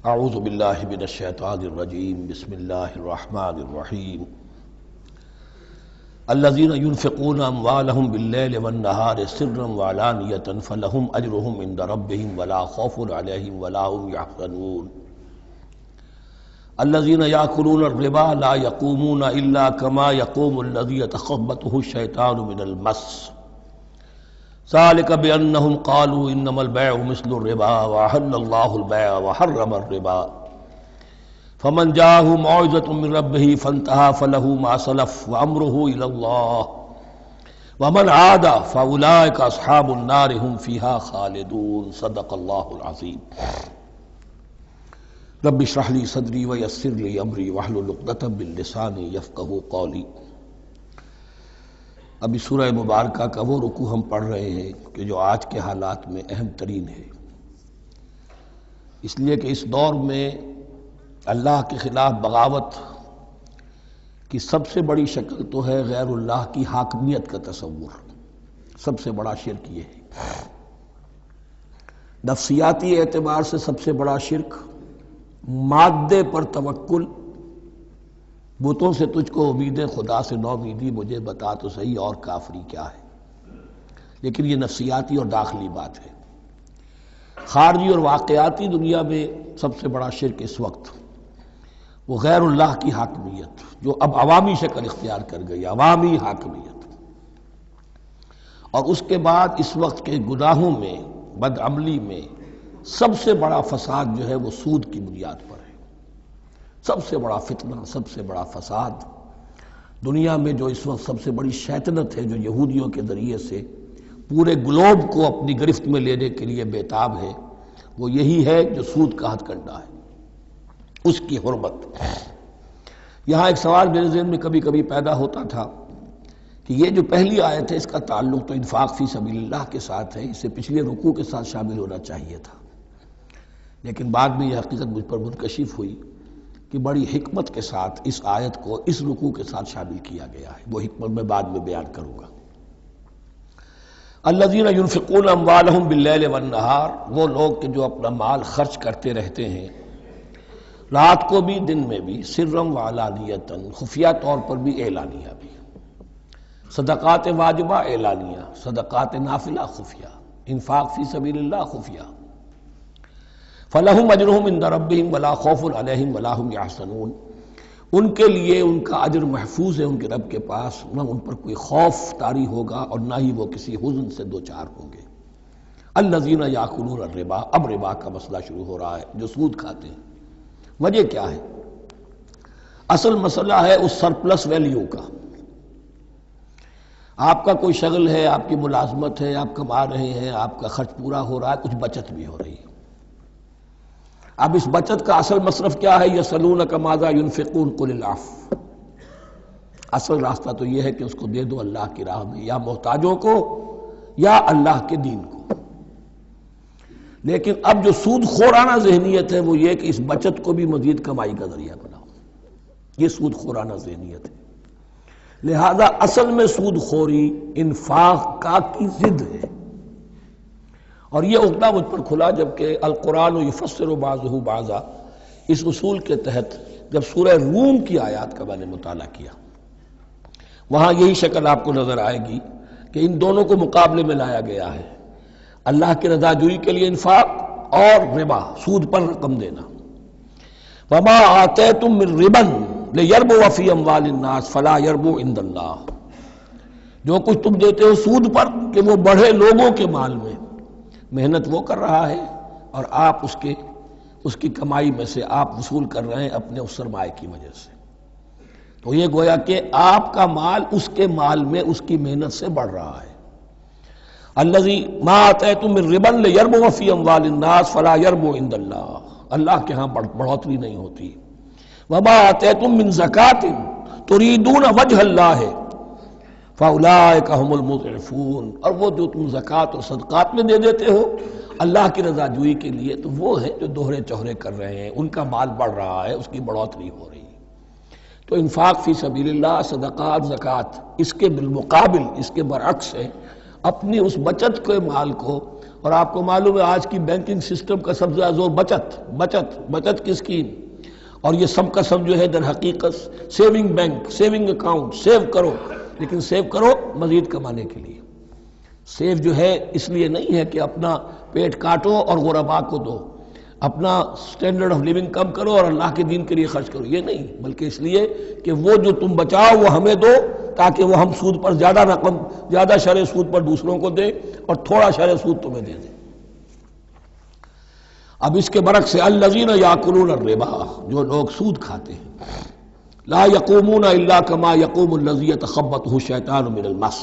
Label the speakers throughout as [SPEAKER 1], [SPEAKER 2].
[SPEAKER 1] اعوذ باللہ من الشیطان الرجیم بسم اللہ الرحمن الرحیم الذین ينفقون اموالهم باللیل والنہار سرا وعلانیۃ فلہم اجرہم عند ربہم ولا خوف علیہم ولا هم یحزنون الذین یأکلون الربا لا یقومون الا کما یقوم الذی یتخبطہ الشیطان من المس ذلك بأنهم قالوا إنما البيع مثل الربا وأحل الله البيع وحرم الربا فمن جاءه موعظة من ربه فانتهى فله ما سلف وأمره إلى الله ومن عاد فأولئك أصحاب النار هم فيها خالدون صدق الله العظيم رب اشرح لي صدري ويسر لي أمري واحلل عقدة من لساني يفقهوا قولي۔ ابھی سورہ مبارکہ کا وہ رکوع ہم پڑھ رہے ہیں کہ جو آج کے حالات میں اہم ترین ہے، اس لیے کہ اس دور میں اللہ کے خلاف بغاوت کی سب سے بڑی شکل تو ہے غیر اللہ کی حاکمیت کا تصور۔ سب سے بڑا شرک یہ ہے، نفسیاتی اعتبار سے سب سے بڑا شرک، مادے پر توکل، بتوں سے تجھ کو امید خدا سے نو امیدی، مجھے بتا تو صحیح اور کافری کیا ہے۔ لیکن یہ نفسیاتی اور داخلی بات ہے۔ خارجی اور واقعاتی دنیا میں سب سے بڑا شرک اس وقت وہ غیر اللہ کی حاکمیت، جو اب عوامی شکل اختیار کر گئی، عوامی حاکمیت۔ اور اس کے بعد اس وقت کے گناہوں میں، بدعملی میں سب سے بڑا فساد جو ہے وہ سود کی بنیاد پر ہے۔ سب سے بڑا فتنہ، سب سے بڑا فساد دنیا میں جو اس وقت سب سے بڑی شیطنت ہے، جو یہودیوں کے ذریعے سے پورے گلوب کو اپنی گرفت میں لینے کے لیے بےتاب ہے، وہ یہی ہے جو سود کا ہتھ کنڈا ہے، اس کی حرمت۔ یہاں ایک سوال میرے ذہن میں کبھی کبھی پیدا ہوتا تھا کہ یہ جو پہلی آیت ہے اس کا تعلق تو انفاق فی سبیل اللہ کے ساتھ ہے، اسے پچھلے رکوع کے ساتھ شامل ہونا چاہیے تھا، لیکن بعد میں یہ حقیقت مجھ پر منکشف ہوئی کہ بڑی حکمت کے ساتھ اس آیت کو اس رکوع کے ساتھ شامل کیا گیا ہے۔ وہ حکمت میں بعد میں بیان کروں گا۔ الذین ينفقون اموالهم باللیل والنہار، وہ لوگ کہ جو اپنا مال خرچ کرتے رہتے ہیں رات کو بھی دن میں بھی، سرا وعلانیۃ، خفیہ طور پر بھی اعلانیہ بھی، صدقات واجبہ اعلانیہ، صدقات نافلہ خفیہ، انفاق فی سبیل اللہ خفیہ۔ فَلَهُمْ أَجْرُهُمْ عِنْدَ رَبِّهِمْ وَلَا خَوْفٌ عَلَيْهِمْ وَلَا هُمْ يَحْزَنُونَ، ان کے لیے ان کا اجر محفوظ ہے ان کے رب کے پاس، نہ ان پر کوئی خوف طاری ہوگا اور نہ ہی وہ کسی حزن سے دوچار ہوں گے۔ الَّذِينَ يَأْكُلُونَ الرِّبَا، اب ربا کا مسئلہ شروع ہو رہا ہے، جو سود کھاتے ہیں۔ وجہ کیا ہے؟ اصل مسئلہ ہے اس سرپلس ویلیو کا۔ آپ کا کوئی شغل ہے، آپ کی ملازمت ہے، آپ کما رہے ہیں، آپ کا خرچ پورا ہو رہا ہے، کچھ بچت بھی ہو رہی ہے۔ اب اس بچت کا اصل مصرف کیا ہے؟ یسألونک ماذا ينفقون قل العفو، اصل راستہ تو یہ ہے کہ اس کو دے دو اللہ کی راہ میں، یا محتاجوں کو یا اللہ کے دین کو۔ لیکن اب جو سود خورانہ ذہنیت ہے وہ یہ کہ اس بچت کو بھی مزید کمائی کا ذریعہ بناؤ، یہ سود خورانہ ذہنیت ہے۔ لہذا اصل میں سود خوری انفاق کا کی ضد ہے، اور یہ عقدہ مجھ پر کھلا جبکہ القرآن یفسر بعضہ بعضا، اس اصول کے تحت جب سورہ روم کی آیات کا میں نے مطالعہ کیا، وہاں یہی شکل آپ کو نظر آئے گی کہ ان دونوں کو مقابلے میں لایا گیا ہے، اللہ کی رضا جوئی کے لیے انفاق اور ربا، سود پر رقم دینا۔ وما آتیتم من ربا لیربو فی اموال الناس فلا یربو عند اللہ، جو کچھ تم دیتے ہو سود پر کہ وہ بڑھے لوگوں کے مال میں، محنت وہ کر رہا ہے اور آپ اس کی کمائی میں سے آپ وصول کر رہے ہیں اپنے اس سرمایہ کی وجہ سے۔ تو یہ گویا کہ آپ کا مال اس کے مال میں اس کی محنت سے بڑھ رہا ہے۔ الذی ما آتیتم من ربا لیربو فی اموال الناس فلا یربو عند اللہ، اللہ کے ہاں بڑھوتری نہیں ہوتی۔ وما آتیتم من زکاۃ تریدون وجہ اللہ فَأُولَٰئِكَ هُمُ الْمُضْعِفُونَ، اور وہ جو تم زکوٰۃ اور صدقات میں دے دیتے ہو اللہ کی رضا جوئی کے لیے، تو وہ ہیں جو دوہرے چوہرے کر رہے ہیں، ان کا مال بڑھ رہا ہے، اس کی بڑھوتری ہو رہی ہے۔ تو انفاق فی سبیل اللہ، صدقات، زکوٰۃ، اس کے بالمقابل، اس کے برعکس ہے، اپنی اس بچت کے مال کو اور آپ کو معلوم ہے آج کی بینکنگ سسٹم کا سب سے زیادہ زور بچت کی اسکیم، اور یہ سب کا سب جو ہے در حقیقت saving bank, saving account, save کرو، لیکن سیو کرو مزید کمانے کے لیے۔ سیو جو ہے اس لیے نہیں ہے کہ اپنا پیٹ کاٹو اور غرباء کو دو، اپنا سٹینڈرڈ آف لیونگ کم کرو اور اللہ کے دین کے لیے خرچ کرو، یہ نہیں، بلکہ اس لیے کہ وہ جو تم بچاؤ وہ ہمیں دو، تاکہ وہ ہم سود پر زیادہ رقم، زیادہ شرح سود پر دوسروں کو دیں اور تھوڑا شرح سود تمہیں دے دیں۔ اب اس کے برعکس سے الذین یاکلون الربا، جو لوگ سود کھاتے ہیں، لا یقومون الا کما یقوم الذی یتخبطہ الشیطان من المس،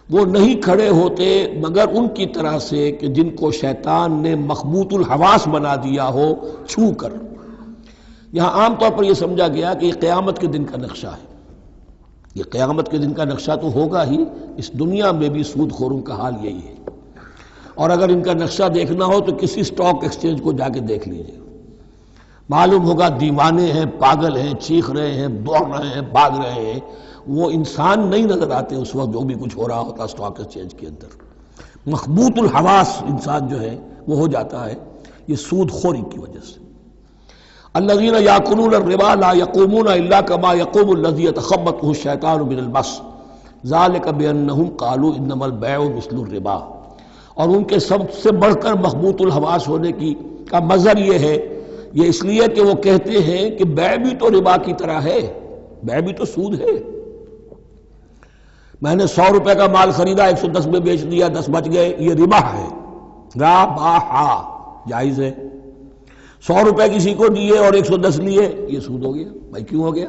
[SPEAKER 1] وہ نہیں کھڑے ہوتے مگر ان کی طرح سے کہ جن کو شیطان نے مخبوط الحواس بنا دیا ہو چھو کر۔ یہاں عام طور پر یہ سمجھا گیا کہ یہ قیامت کے دن کا نقشہ ہے، یہ قیامت کے دن کا نقشہ تو ہوگا ہی، اس دنیا میں بھی سود خوروں کا حال یہی ہے، اور اگر ان کا نقشہ دیکھنا ہو تو کسی سٹاک ایکسچینج کو جا کے دیکھ لیجئے، معلوم ہوگا دیوانے ہیں، پاگل ہیں، چیخ رہے ہیں، دوڑ رہے ہیں، بھاگ رہے ہیں، وہ انسان نہیں نظر آتے اس وقت جو بھی کچھ ہو رہا ہوتا سٹاک ایکسچینج کے اندر۔ مخبوط الحواس انسان جو ہے وہ ہو جاتا ہے، یہ سود خوری کی وجہ سے۔ الذین یاکلون الربا لا یقومون الا کما یقوم الذی یتخبطہ الشیطان من المس ذلک بانہم قالوا انما البیع مثل الربا، اور ان کے سب سے بڑھ کر مخبوط الحواس ہونے کا مظہر یہ ہے، یہ اس لیے کہ وہ کہتے ہیں کہ بیع بھی تو ربا کی طرح ہے، بیع بھی تو سود ہے۔ میں نے 100 روپے کا مال خریدا، 110 میں بیچ دیا، 10 بچ گئے، یہ ربا ہے، ربا جائز ہے۔ 100 روپے کسی کو دیے اور 110 لیے، یہ سود ہو گیا۔ بھائی کیوں ہو گیا؟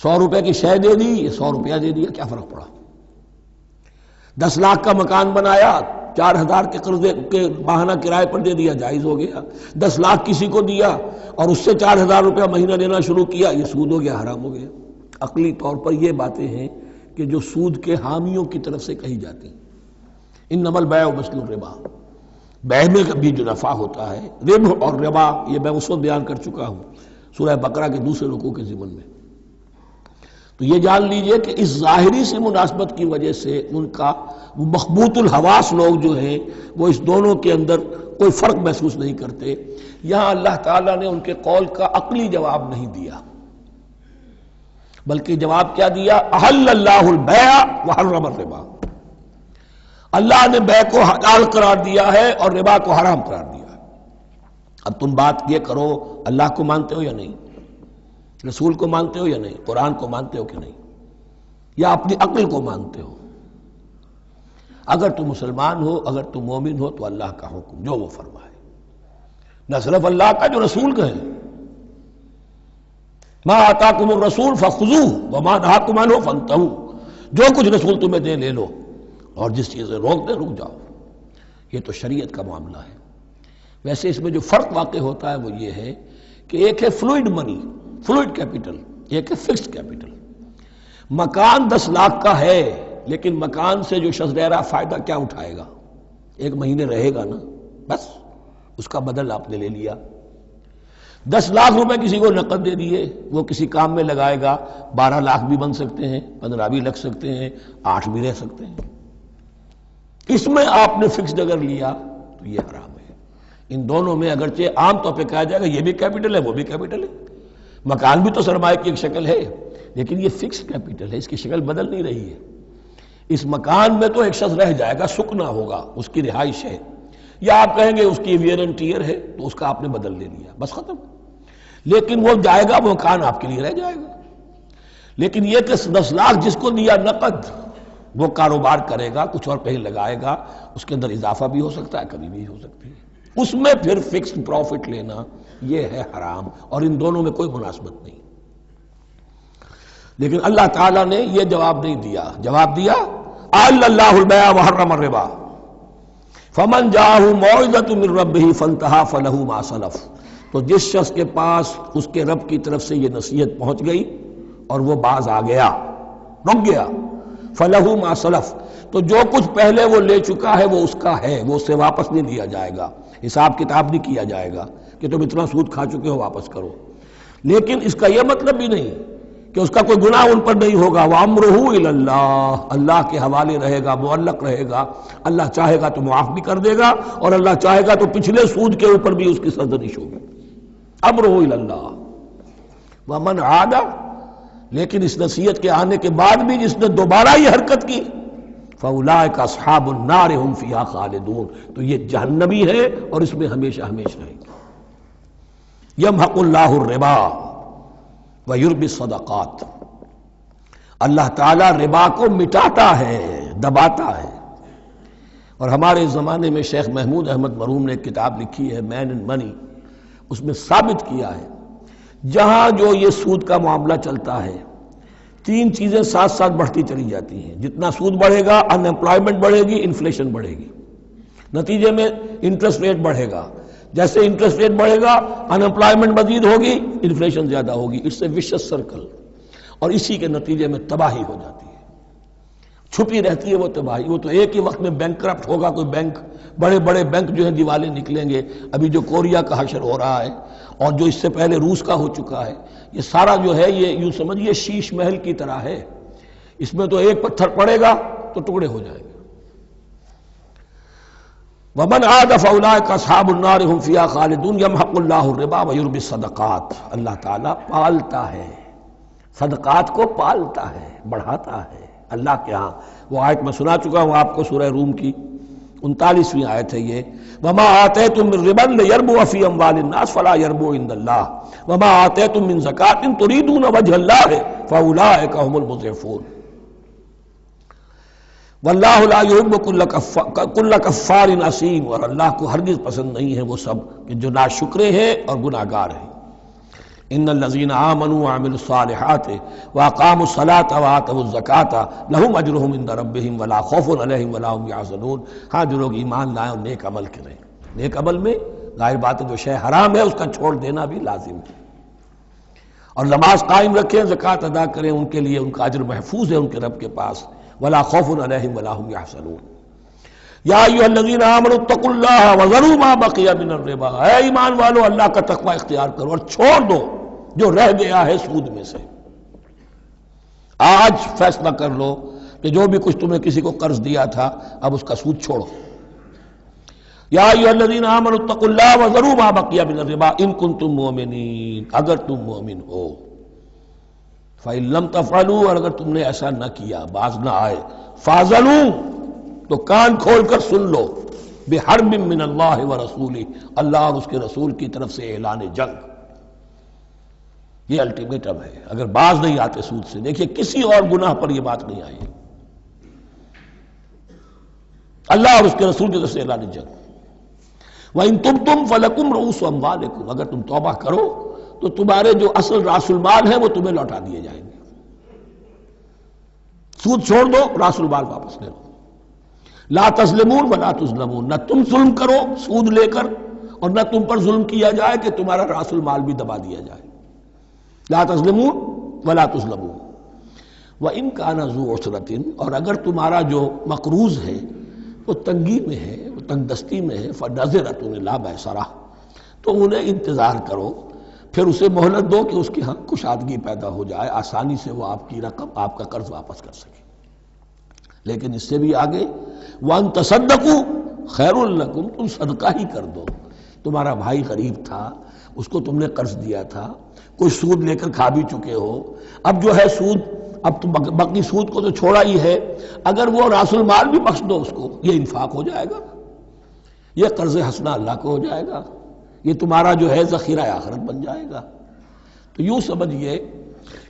[SPEAKER 1] 100 روپے کی شے دے دی، یہ 100 روپیہ دے دیا، کیا فرق پڑا؟ 10 لاکھ کا مکان بنایا، 4000 کے قرضے کے ماہانہ کرائے پر دے دیا، جائز ہو گیا۔ 10 لاکھ کسی کو دیا اور اس سے 4000 روپیہ مہینہ دینا شروع کیا، یہ سود ہو گیا، حرام ہو گیا۔ عقلی طور پر یہ باتیں ہیں کہ جو سود کے حامیوں کی طرف سے کہی جاتی ہیں۔ انما البیع مثل الربا، بیع میں بھی جو نفع ہوتا ہے، ربح اور ربا یہ میں اس وقت بیان کر چکا ہوں سورہ بقرہ کے دوسرے رکوع کے ضمن میں۔ تو یہ جان لیجئے کہ اس ظاہری سی مناسبت کی وجہ سے ان کا مخبوط الحواس لوگ جو ہیں وہ اس دونوں کے اندر کوئی فرق محسوس نہیں کرتے۔ یہاں اللہ تعالیٰ نے ان کے قول کا عقلی جواب نہیں دیا، بلکہ جواب کیا دیا؟ احل اللہ البیع وحرم الربا، اللہ نے بیع کو حلال قرار دیا ہے اور ربا کو حرام قرار دیا ہے۔ اب تم بات یہ کرو، اللہ کو مانتے ہو یا نہیں؟ رسول کو مانتے ہو یا نہیں؟ قرآن کو مانتے ہو کہ نہیں؟ یا اپنی عقل کو مانتے ہو؟ اگر تم مسلمان ہو، اگر تم مومن ہو تو اللہ کا حکم جو وہ فرمائے، نہ صرف اللہ کا، جو رسول کا ہے، ما آتاکم الرسول فخذوہ وما نہاکم عنہ فانتہوا، جو کچھ رسول تمہیں دے لے لو، اور جس چیز سے روک دے رک جاؤ۔ یہ تو شریعت کا معاملہ ہے۔ ویسے اس میں جو فرق واقع ہوتا ہے وہ یہ ہے کہ ایک ہے فلوئڈ منی، فلوئڈ کیپٹل، ایک ہے فکسڈ کیپٹل۔ مکان 10 لاکھ کا ہے، لیکن مکان سے جو شخص رہ رہا فائدہ کیا اٹھائے گا؟ 1 مہینے رہے گا نا، بس اس کا بدل آپ نے لے لیا۔ 10 لاکھ روپے کسی کو نقد دے دیے، وہ کسی کام میں لگائے گا، 12 لاکھ بھی بن سکتے ہیں، 15 بھی لگ سکتے ہیں، 8 بھی رہ سکتے ہیں۔ اس میں آپ نے فکسڈ اگر لیا تو یہ حرام ہے۔ ان دونوں میں اگرچہ عام طور پہ کہا جائے گا یہ بھی کیپٹل ہے وہ بھی کیپٹل ہے، مکان بھی تو سرمایہ کی ایک شکل ہے، لیکن یہ فکسڈ کیپٹل ہے، اس کی شکل بدل نہیں رہی ہے۔ اس مکان میں تو ایک شخص رہ جائے گا، سکنا ہوگا، اس کی رہائش ہے، یا آپ کہیں گے اس کی ویئر اینڈ ٹیئر ہے تو اس کا آپ نے بدل لے لیا، بس ختم۔ لیکن وہ جائے گا، وہ مکان آپ کے لیے رہ جائے گا۔ لیکن یہ کہ 10 لاکھ جس کو دیا نقد، وہ کاروبار کرے گا، کچھ اور کہیں لگائے گا، اس کے اندر اضافہ بھی ہو سکتا ہے، کمی بھی ہو سکتی ہے، اس میں پھر فکسڈ پروفٹ لینا یہ ہے حرام، اور ان دونوں میں کوئی مناسبت نہیں۔ لیکن اللہ تعالیٰ نے یہ جواب نہیں دیا، جواب دیا احل اللہ البیع وحرم الربا فمن جاءہ موعظۃ من ربہ فانتہی فلہ ما سلف، تو جس شخص کے پاس اس کے رب کی طرف سے یہ نصیحت پہنچ گئی اور وہ باز آ گیا، رک گیا، فلہ ما سلف، تو جو کچھ پہلے وہ لے چکا ہے وہ اس کا ہے، وہ اسے واپس نہیں لیا جائے گا، حساب کتاب نہیں کیا جائے گا کہ تم اتنا سود کھا چکے ہو واپس کرو۔ لیکن اس کا یہ مطلب بھی نہیں کہ اس کا کوئی گناہ ان پر نہیں ہوگا. وَأَمْرُهُ إِلَى اللَّهِ، اللہ کے حوالے رہے گا، معلق رہے گا. اللہ چاہے گا تو معاف بھی کر دے گا، اور اللہ چاہے گا تو پچھلے سود کے اوپر بھی اس کی سرزنش ہوگی. امرہ الی اللہ. ومن عاد، لیکن اس نصیحت کے آنے کے بعد بھی جس نے دوبارہ یہ حرکت کی، فاولئک اصحاب النار هم فیہا خالدون، تو یہ جہنمی ہے اور اس میں ہمیشہ ہمیشہ رہیں گے. یمحق اللہ الربا ویربی الصدقات، اللہ تعالیٰ ربا کو مٹاتا ہے، دباتا ہے. اور ہمارے زمانے میں شیخ محمود احمد مرحوم نے ایک کتاب لکھی ہے مین اینڈ منی، اس میں ثابت کیا ہے جہاں جو یہ سود کا معاملہ چلتا ہے، تین چیزیں ساتھ ساتھ بڑھتی چلی جاتی ہیں. جتنا سود بڑھے گا ان امپلائمنٹ بڑھے گی، انفلیشن بڑھے گی، نتیجے میں انٹرسٹ ریٹ بڑھے گا. جیسے انٹرسٹ ریٹ بڑھے گا ان امپلائمنٹ مزید ہوگی، انفلیشن زیادہ ہوگی. اٹس اے ویشس سرکل، اور اسی کے نتیجے میں تباہی ہو جاتی ہے، چھپی رہتی ہے وہ تباہی. وہ تو ایک ہی وقت میں بینک کرپٹ ہوگا، کوئی بینک، بڑے بڑے بینک جو ہیں دیوالے نکلیں گے. ابھی جو کوریا کا حشر ہو رہا ہے اور جو اس سے پہلے روس کا ہو چکا ہے، یہ سارا جو ہے یہ یوں سمجھیے شیش محل کی طرح ہے. اس میں تو ایک پتھر پڑے گا تو ٹکڑے ہو جائیں گے. ومن عاد فاولئک اصحاب النار هم فیہا خالدون. یمحق اللہ الربا ویربی الصدقات، اللہ تعالیٰ پالتا ہے، صدقات کو پالتا ہے، بڑھاتا ہے اللہ کے ہاں. وہ آیت میں سنا چکا ہوں آپ کو، سورہ روم کی 39ویں آیت ہے یہ. وما آتیتم من ربا لیربو فی اموال الناس فلا یربو عند اللہ وما آتیتم من زکاۃ تریدون وجہ اللہ فاولئک هم المضعفون. واللہ لا یحب کل کفار اثیم، اور اللہ کو ہرگز پسند نہیں ہے وہ سب کہ جو ناشکرے ہیں اور گناہ گار ہیں. ان الذین آمنوا وعملوا الصالحات واقاموا الصلاة وآتوا الزکاة لهم اجرهم عند ربهم ولا خوف علیہم ولا هم یحزنون. ہاں جو لوگ ایمان لائیں اور نیک عمل کریں. نیک عمل میں ظاہر بات ہے جو شے حرام ہے اس کا چھوڑ دینا بھی لازم ہے، اور نماز قائم رکھیں، زکوٰۃ ادا کریں، ان کے لیے ان کا اجر محفوظ ہے ان کے رب کے پاس. ولا خوف علیہم ولا هم یحزنون. یا ایھا الذین آمنوا اتقوا اللہ وذروا ما بقی من الربا، اے ایمان والو اللہ کا تقوی اختیار کرو اور چھوڑ دو جو رہ گیا ہے سود میں سے. آج فیصلہ کر لو کہ جو بھی کچھ تمہیں کسی کو قرض دیا تھا اب اس کا سود چھوڑو. یا ایھا الذین آمنوا اتقوا اللہ وذروا ما بقی من الربا ان کنتم مؤمنین، اگر تم مومن ہو. فَإِن لَمْ تَفْعَلُوا، اور اگر تم نے ایسا نہ کیا، باز نہ آئے، فَاعْذَنُوا، تو کان کھول کر سن لو، بِحَرْبٍ مِّنَ اللَّهِ وَرَسُولِهِ، اللہ اور اس کے رسول کی طرف سے اعلان جنگ. یہ الٹیمیٹم ہے اگر باز نہیں آتے سود سے. دیکھیے کسی اور گناہ پر یہ بات نہیں آئی، اللہ اور اس کے رسول کی طرف سے اعلان جنگ. وَإِن تُبْتُمْ فَلَكُمْ رُءُوسُ أَمْوَالِكُمْ، اگر تم توبہ کرو تو تمہارے جو اصل راس المال ہے وہ تمہیں لوٹا دیے جائیں گے. سود چھوڑ دو، راس المال واپس لے لو. لا تظلمون ولا تظلمون، نہ تم ظلم کرو سود لے کر اور نہ تم پر ظلم کیا جائے کہ تمہارا راس المال بھی دبا دیا جائے. لا تظلمون ولا تظلمون. وَإِن كَانَ ذُو عُسْرَةٍ، اور اگر تمہارا جو مقروض ہے وہ تنگی میں ہے، وہ تنگ دستی میں ہے، فَنَظِرَةٌ إِلَىٰ مَيْسَرَةٍ، تو انہیں انتظار کرو، پھر اسے مہلت دو کہ اس کی ہاں کشادگی پیدا ہو جائے، آسانی سے وہ آپ کی رقم، آپ کا قرض واپس کر سکے. لیکن اس سے بھی آگے وَأَن تَصَدَّقُوا خَيْرٌ لَكُمْ، تم صدقہ ہی کر دو. تمہارا بھائی غریب تھا، اس کو تم نے قرض دیا تھا، کوئی سود لے کر کھا بھی چکے ہو، اب جو ہے سود، اب تم باقی سود کو تو چھوڑا ہی ہے، اگر وہ راس المال بھی بخش دو اس کو، یہ انفاق ہو جائے گا، یہ قرض حسنہ اللہ کو ہو جائے گا، یہ تمہارا جو ہے ذخیرہ آخرت بن جائے گا. تو یوں سمجھیے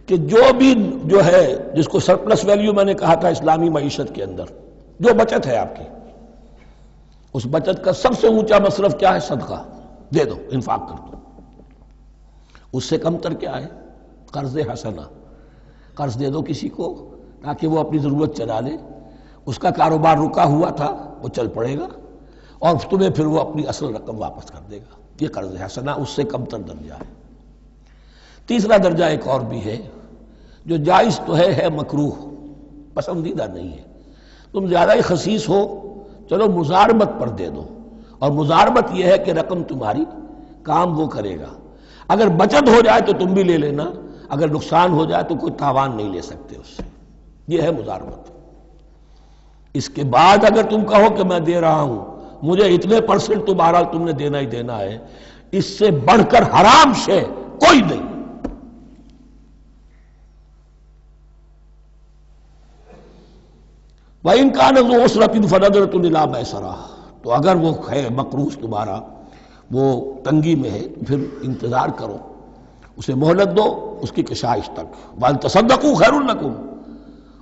[SPEAKER 1] کہ جو بھی جو ہے جس کو سرپلس ویلیو میں نے کہا تھا اسلامی معیشت کے اندر، جو بچت ہے آپ کی، اس بچت کا سب سے اونچا مصرف کیا ہے؟ صدقہ دے دو، انفاق کر دو. اس سے کم تر کیا ہے؟ قرض حسنہ، قرض دے دو کسی کو تاکہ وہ اپنی ضرورت چلا لے، اس کا کاروبار رکا ہوا تھا وہ چل پڑے گا اور تمہیں پھر وہ اپنی اصل رقم واپس کر دے گا. یہ قرض حسنہ اس سے کم تر درجہ ہے. تیسرا درجہ ایک اور بھی ہے جو جائز تو ہے مکروہ، پسندیدہ نہیں ہے. تم زیادہ ہی خسیس ہو، چلو مزاربت پر دے دو، اور مزاربت یہ ہے کہ رقم تمہاری کام وہ کرے گا. اگر بچت ہو جائے تو تم بھی لے لینا، اگر نقصان ہو جائے تو کوئی تاوان نہیں لے سکتے اس سے. یہ ہے مضاربت. اس کے بعد اگر تم کہو کہ میں دے رہا ہوں، مجھے اتنے پرسنٹ تو بہرحال تم نے دینا ہی دینا ہے، اس سے بڑھ کر حرام شے کوئی نہیں. وَإِنْ كَانَ ذُو عُسْرَةٍ فَنَظِرَةٌ إِلَىٰ مَيْسَرَةٍ، تو اگر وہ ہے مقروض تمہارا وہ تنگی میں ہے پھر انتظار کرو، اسے مہلت دو اس کی کشائش تک. وَأَن تَصَدَّقُوا خَيْرٌ لَكُمْ،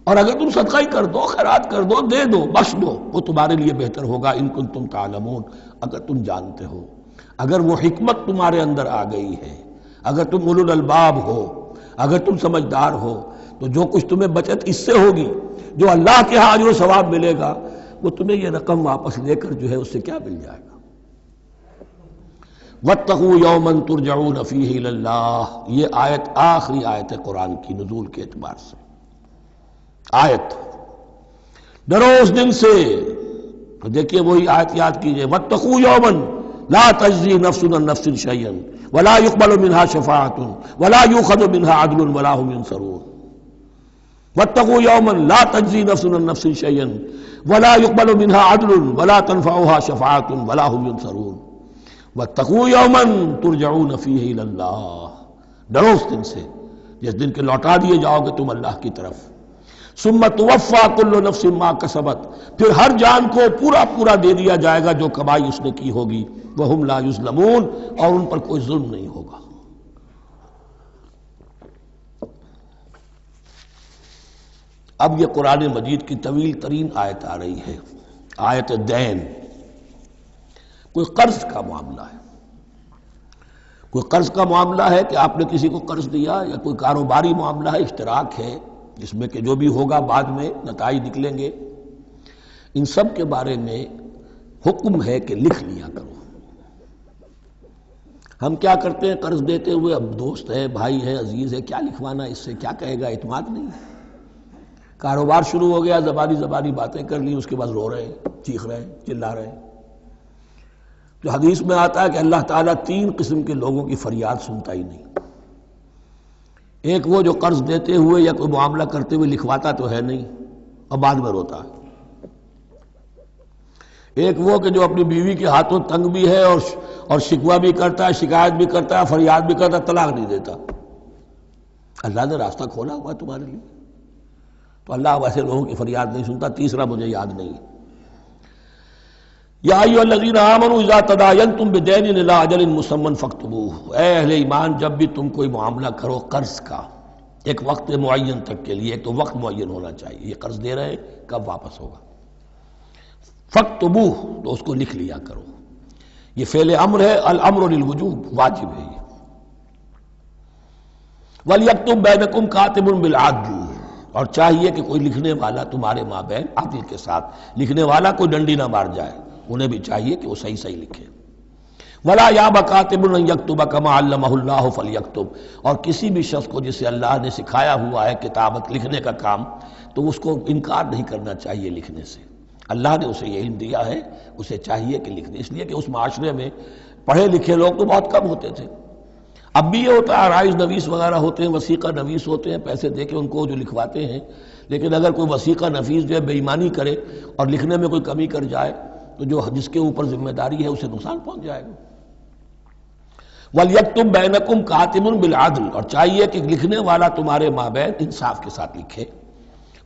[SPEAKER 1] اور اگر تم صدقہ ہی کر دو، خیرات کر دو، دے دو، بخش دو، وہ تمہارے لیے بہتر ہوگا. ان کنتم تعلمون، اگر تم جانتے ہو، اگر وہ حکمت تمہارے اندر آ گئی ہے، اگر تم اولو الالباب ہو، اگر تم سمجھدار ہو، تو جو کچھ تمہیں بچت اس سے ہوگی، جو اللہ کے ہاں اجر و ثواب ملے گا، وہ تمہیں یہ رقم واپس لے کر جو ہے اس سے کیا مل جائے گا. وَاتَّقُوا يَوْمًا تُرْجَعُونَ فِيهِ إِلَى اللَّهِ، یہ آیت آخری آیت ہے قرآن کی نزول کے اعتبار سے. آیت ڈرو اس دن سے. تو دیکھیے وہی آیت یاد کیجئے، وَاتَّقُوا يَوْمًا لَا تَجْزِي نَفْسٌ عَن نَفْسٍ شَيْئًا وَلَا يُقْبَلُ مِنْهَا شَفَاعَةٌ وَلَا يُؤْخَذُ مِنْهَا عَدْلٌ وَلَا هُمْ يُنصَرُونَ. وَاتَّقُوا يَوْمًا لَا تَجْزِي نَفْسٌ عَن نَفْسٍ شَيْئًا وَلَا يُقْبَلُ مِنْهَا عَدْلٌ وَلَا تَنفَعُهَا شَفَاعَةٌ وَلَا هُمْ يُنصَرُونَ. وَاتَّقُوا يَوْمًا تُرْجَعُونَ فِيهِ إِلَى اللَّهِ، ڈرو اس دن سے جس دن کے لوٹا دیے جاؤ گے تم اللہ کی طرف. ثم توفى كل نفس ما كسبت، پھر ہر جان کو پورا پورا دے دیا جائے گا جو کمائی اس نے کی ہوگی. وهم لا يظلمون، اور ان پر کوئی ظلم نہیں ہوگا. اب یہ قرآن مجید کی طویل ترین آیت آ رہی ہے، آیت دین. کوئی قرض کا معاملہ ہے، کوئی قرض کا معاملہ ہے کہ آپ نے کسی کو قرض دیا، یا کوئی کاروباری معاملہ ہے، اشتراک ہے جس میں کہ جو بھی ہوگا بعد میں نتائج نکلیں گے. ان سب کے بارے میں حکم ہے کہ لکھ لیا کرو. ہم کیا کرتے ہیں قرض دیتے ہوئے، اب دوست ہے، بھائی ہے، عزیز ہے، کیا لکھوانا، اس سے کیا کہے گا، اعتماد نہیں ہے. کاروبار شروع ہو گیا، زبانی باتیں کر لی، اس کے بعد رو رہے ہیں، چیخ رہے ہیں، چلا رہے ہیں. جو حدیث میں آتا ہے کہ اللہ تعالیٰ 3 قسم کے لوگوں کی فریاد سنتا ہی نہیں. ایک وہ جو قرض دیتے ہوئے یا کوئی معاملہ کرتے ہوئے لکھواتا تو ہے نہیں اور بعد میں روتا ہے. ایک وہ کہ جو اپنی بیوی کے ہاتھوں تنگ بھی ہے اور شکوہ بھی کرتا ہے، شکایت بھی کرتا ہے، فریاد بھی کرتا ہے، طلاق نہیں دیتا. اللہ نے راستہ کھولا ہوا ہے تمہارے لیے، تو اللہ ویسے لوگوں کی فریاد نہیں سنتا. تیسرا مجھے یاد نہیں ہے. یا ایھا الذین آمنوا اذا تداینتم بدین الی اجل مسمى فاکتبوہ، اے اہل ایمان جب بھی تم کوئی معاملہ کرو قرض کا ایک وقت معین تک کے لیے، تو وقت معین ہونا چاہیے، یہ قرض دے رہے ہیں کب واپس ہوگا. فاکتبوہ، تو اس کو لکھ لیا کرو. یہ فعل امر ہے، الامر للوجوب، واجب ہے یہ. ولیکتب بینکم کاتب بالعدل، اور چاہیے کہ کوئی لکھنے والا تمہارے مابین عدل کے ساتھ، لکھنے والا کوئی ڈنڈی نہ مار جائے، انہیں بھی چاہیے کہ وہ صحیح صحیح لکھے. ولا یاب کاتب ان یکتب کما علمہ اللہ فلیکتب، اور کسی بھی شخص کو جسے اللہ نے سکھایا ہوا ہے کتابت لکھنے کا کام، تو اس کو انکار نہیں کرنا چاہیے لکھنے سے. اللہ نے اسے یہ علم دیا ہے، اسے چاہیے کہ لکھ دے. اس لیے کہ اس معاشرے میں پڑھے لکھے لوگ تو بہت کم ہوتے تھے. اب بھی یہ ہوتا ہے، عرائض نویس وغیرہ ہوتے ہیں، وثیقہ نویس ہوتے ہیں، پیسے دے کے ان کو جو لکھواتے ہیں. لیکن اگر کوئی وثیقہ نفیس جو ہے بے ایمانی کرے اور لکھنے میں کوئی کمی کر جائے، تو جو جس کے اوپر ذمہ داری ہے اسے نقصان پہنچ جائے گا. وَلْيَكْتُبْ بَيْنَكُمْ كَاتِبٌ بِالْعَدْلِ، اور چاہیے کہ لکھنے والا تمہارے مابین انصاف کے ساتھ لکھے.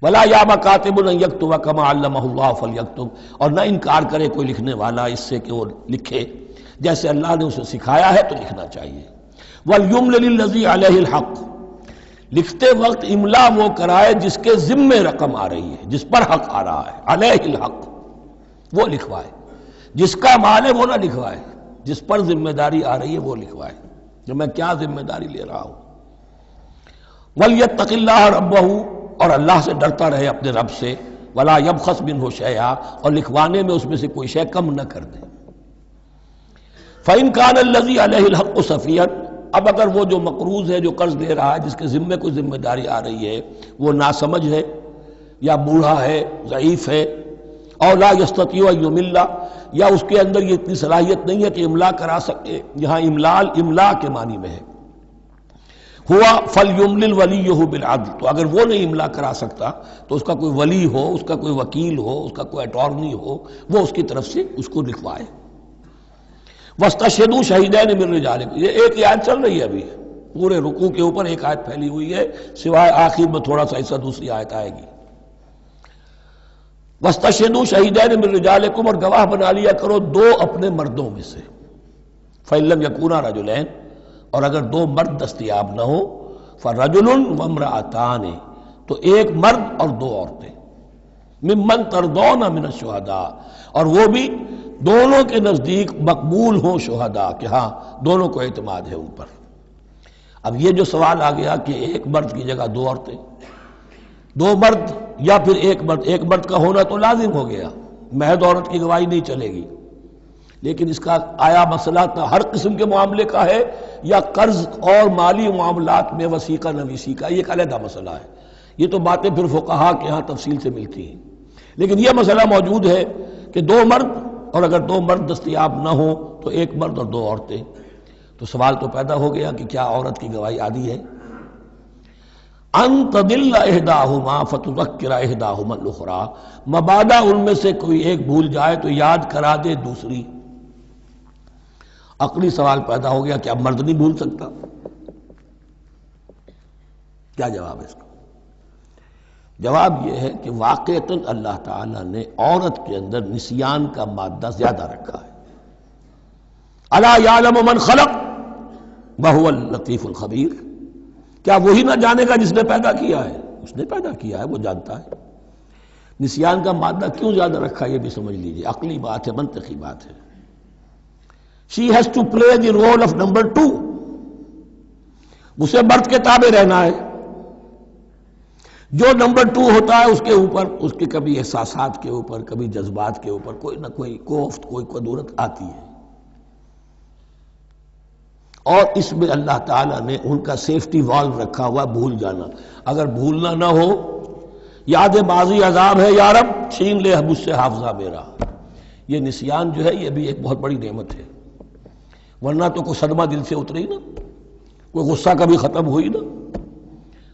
[SPEAKER 1] وَلَا يَأْبَ كَاتِبٌ أَن يَكْتُبَ كَمَا عَلَّمَهُ اللَّهُ فَلْيَكْتُبْ، اور نہ انکار کرے کوئی لکھنے والا اس سے کہ وہ لکھے جیسے اللہ نے اسے سکھایا ہے، تو لکھنا چاہیے. وَلْيُمْلِلِ الَّذِي عَلَيْهِ الْحَقُّ، لکھتے وقت املا وہ کرائے جس کے ذمے رقم آ رہی ہے، جس پر حق آ رہا ہے. علیہ الحق، وہ لکھوائے. جس کا مال ہے وہ نہ لکھوائے، جس پر ذمہ داری آ رہی ہے وہ لکھوائے، کہ میں کیا ذمہ داری لے رہا ہوں. وَلْيَتَّقِ اللَّهَ رَبَّهُ، اور اللہ سے ڈرتا رہے اپنے رب سے. وَلَا يَبْخَسْ مِنْهُ شَيْئًا، اور لکھوانے میں اس میں سے کوئی شے کم نہ کر دے. فَإِنْ كَانَ الَّذِي عَلَيْهِ الْحَقُّ سَفِيهًا، اب اگر وہ جو مقروض ہے، جو قرض دے رہا ہے، جس کے ذمے کوئی ذمہ داری آ رہی ہے، وہ ناسمجھ ہے یا بوڑھا ہے، ضعیف ہے، اور لا یستطیع ان یمل، یا اس کے اندر یہ اتنی صلاحیت نہیں ہے کہ املا کرا سکے، یہاں املا کے معنی میں ہے. ہوا فلیملل ولیہ بالعدل، تو اگر وہ نہیں املا کرا سکتا تو اس کا کوئی ولی ہو، اس کا کوئی وکیل ہو، اس کا کوئی اٹارنی ہو، وہ اس کی طرف سے اس کو لکھوائے۔ واستشہدوا شہیدین من رجالکم، یہ ایک ہی آیت چل رہی ہے ابھی، پورے رکوع کے اوپر ایک آیت پھیلی ہوئی ہے، سوائے آخر میں تھوڑا سا حصہ دوسری آیت آئے گی۔ واستشہدوا شہیدین من رجالکم، اور گواہ بنا لیا کرو دو اپنے مردوں میں سے، فإن لم یکونا رجلین، اور اگر دو مرد دستیاب نہ ہو، فرجل وامرأتان، تو ایک مرد اور دو عورتیں، ممن ترضون من الشہداء، اور وہ بھی دونوں کے نزدیک مقبول ہوں شہداء، کہ ہاں دونوں کو اعتماد ہے ان پر۔ اب یہ جو سوال آ گیا کہ ایک مرد کی جگہ دو عورتیں، دو مرد یا پھر ایک مرد کا ہونا تو لازم ہو گیا، محض عورت کی گواہی نہیں چلے گی، لیکن اس کا آیا مسئلہ ہر قسم کے معاملے کا ہے یا قرض اور مالی معاملات میں وثیقہ نویسی کا، یہ ایک علیحدہ مسئلہ ہے، یہ تو باتیں پھر فقہا کے ہاں تفصیل سے ملتی ہیں، لیکن یہ مسئلہ موجود ہے کہ دو مرد، اور اگر دو مرد دستیاب نہ ہوں تو ایک مرد اور دو عورتیں، تو سوال تو پیدا ہو گیا کہ کیا عورت کی گواہی عادی ہے؟ ان تضل احداہما فتذکر احداہما الاخری، مبادا ان میں سے کوئی ایک بھول جائے تو یاد کرا دے دوسری۔ عقلی سوال پیدا ہو گیا، کیا مرد نہیں بھول سکتا؟ کیا جواب ہے اس کا؟ جواب یہ ہے کہ واقعتاً اللہ تعالیٰ نے عورت کے اندر نسیان کا مادہ زیادہ رکھا ہے۔ الا یعلم من خلق وہو اللطیف الخبیر، کیا وہی نہ جانے گا جس نے پیدا کیا ہے؟ اس نے پیدا کیا ہے، وہ جانتا ہے۔ نسیان کا مادہ کیوں زیادہ رکھا یہ بھی سمجھ لیجئے، عقلی بات ہے، منطقی بات ہے۔ She has to play the role of number 2، اسے مرد کے تابع رہنا ہے، جو نمبر 2 ہوتا ہے اس کے اوپر، اس کے کبھی احساسات کے اوپر، کبھی جذبات کے اوپر کوئی نہ کوئی کوفت، کوئی قدورت آتی ہے، اور اس میں اللہ تعالیٰ نے ان کا سیفٹی والو رکھا ہوا، بھول جانا، اگر بھولنا نہ ہو، یاد ماضی عذاب ہے یا رب چھین لے مجھ سے حافظہ میرا، یہ نسیان جو ہے یہ بھی ایک بہت بڑی نعمت ہے، ورنہ تو کوئی صدمہ دل سے اتری نا، کوئی غصہ کبھی ختم ہوئی نا،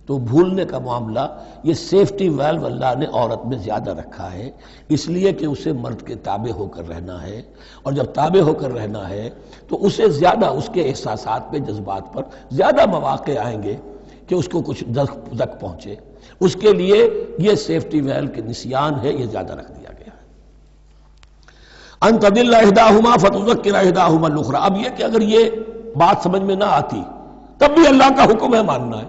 [SPEAKER 1] تو بھولنے کا معاملہ یہ سیفٹی ویلو اللہ نے عورت میں زیادہ رکھا ہے، اس لیے کہ اسے مرد کے تابع ہو کر رہنا ہے، اور جب تابع ہو کر رہنا ہے تو اسے زیادہ اس کے احساسات پہ، جذبات پر زیادہ مواقع آئیں گے کہ اس کو کچھ زک پہنچے، اس کے لیے یہ سیفٹی ویلو کے نسیان ہے، یہ زیادہ رکھ دیا گیا ہے۔ ان تضل احداہما فتذکر احداہما الاخری، اب یہ کہ اگر یہ بات سمجھ میں نہ آتی تب بھی اللہ کا حکم ہے ماننا ہے،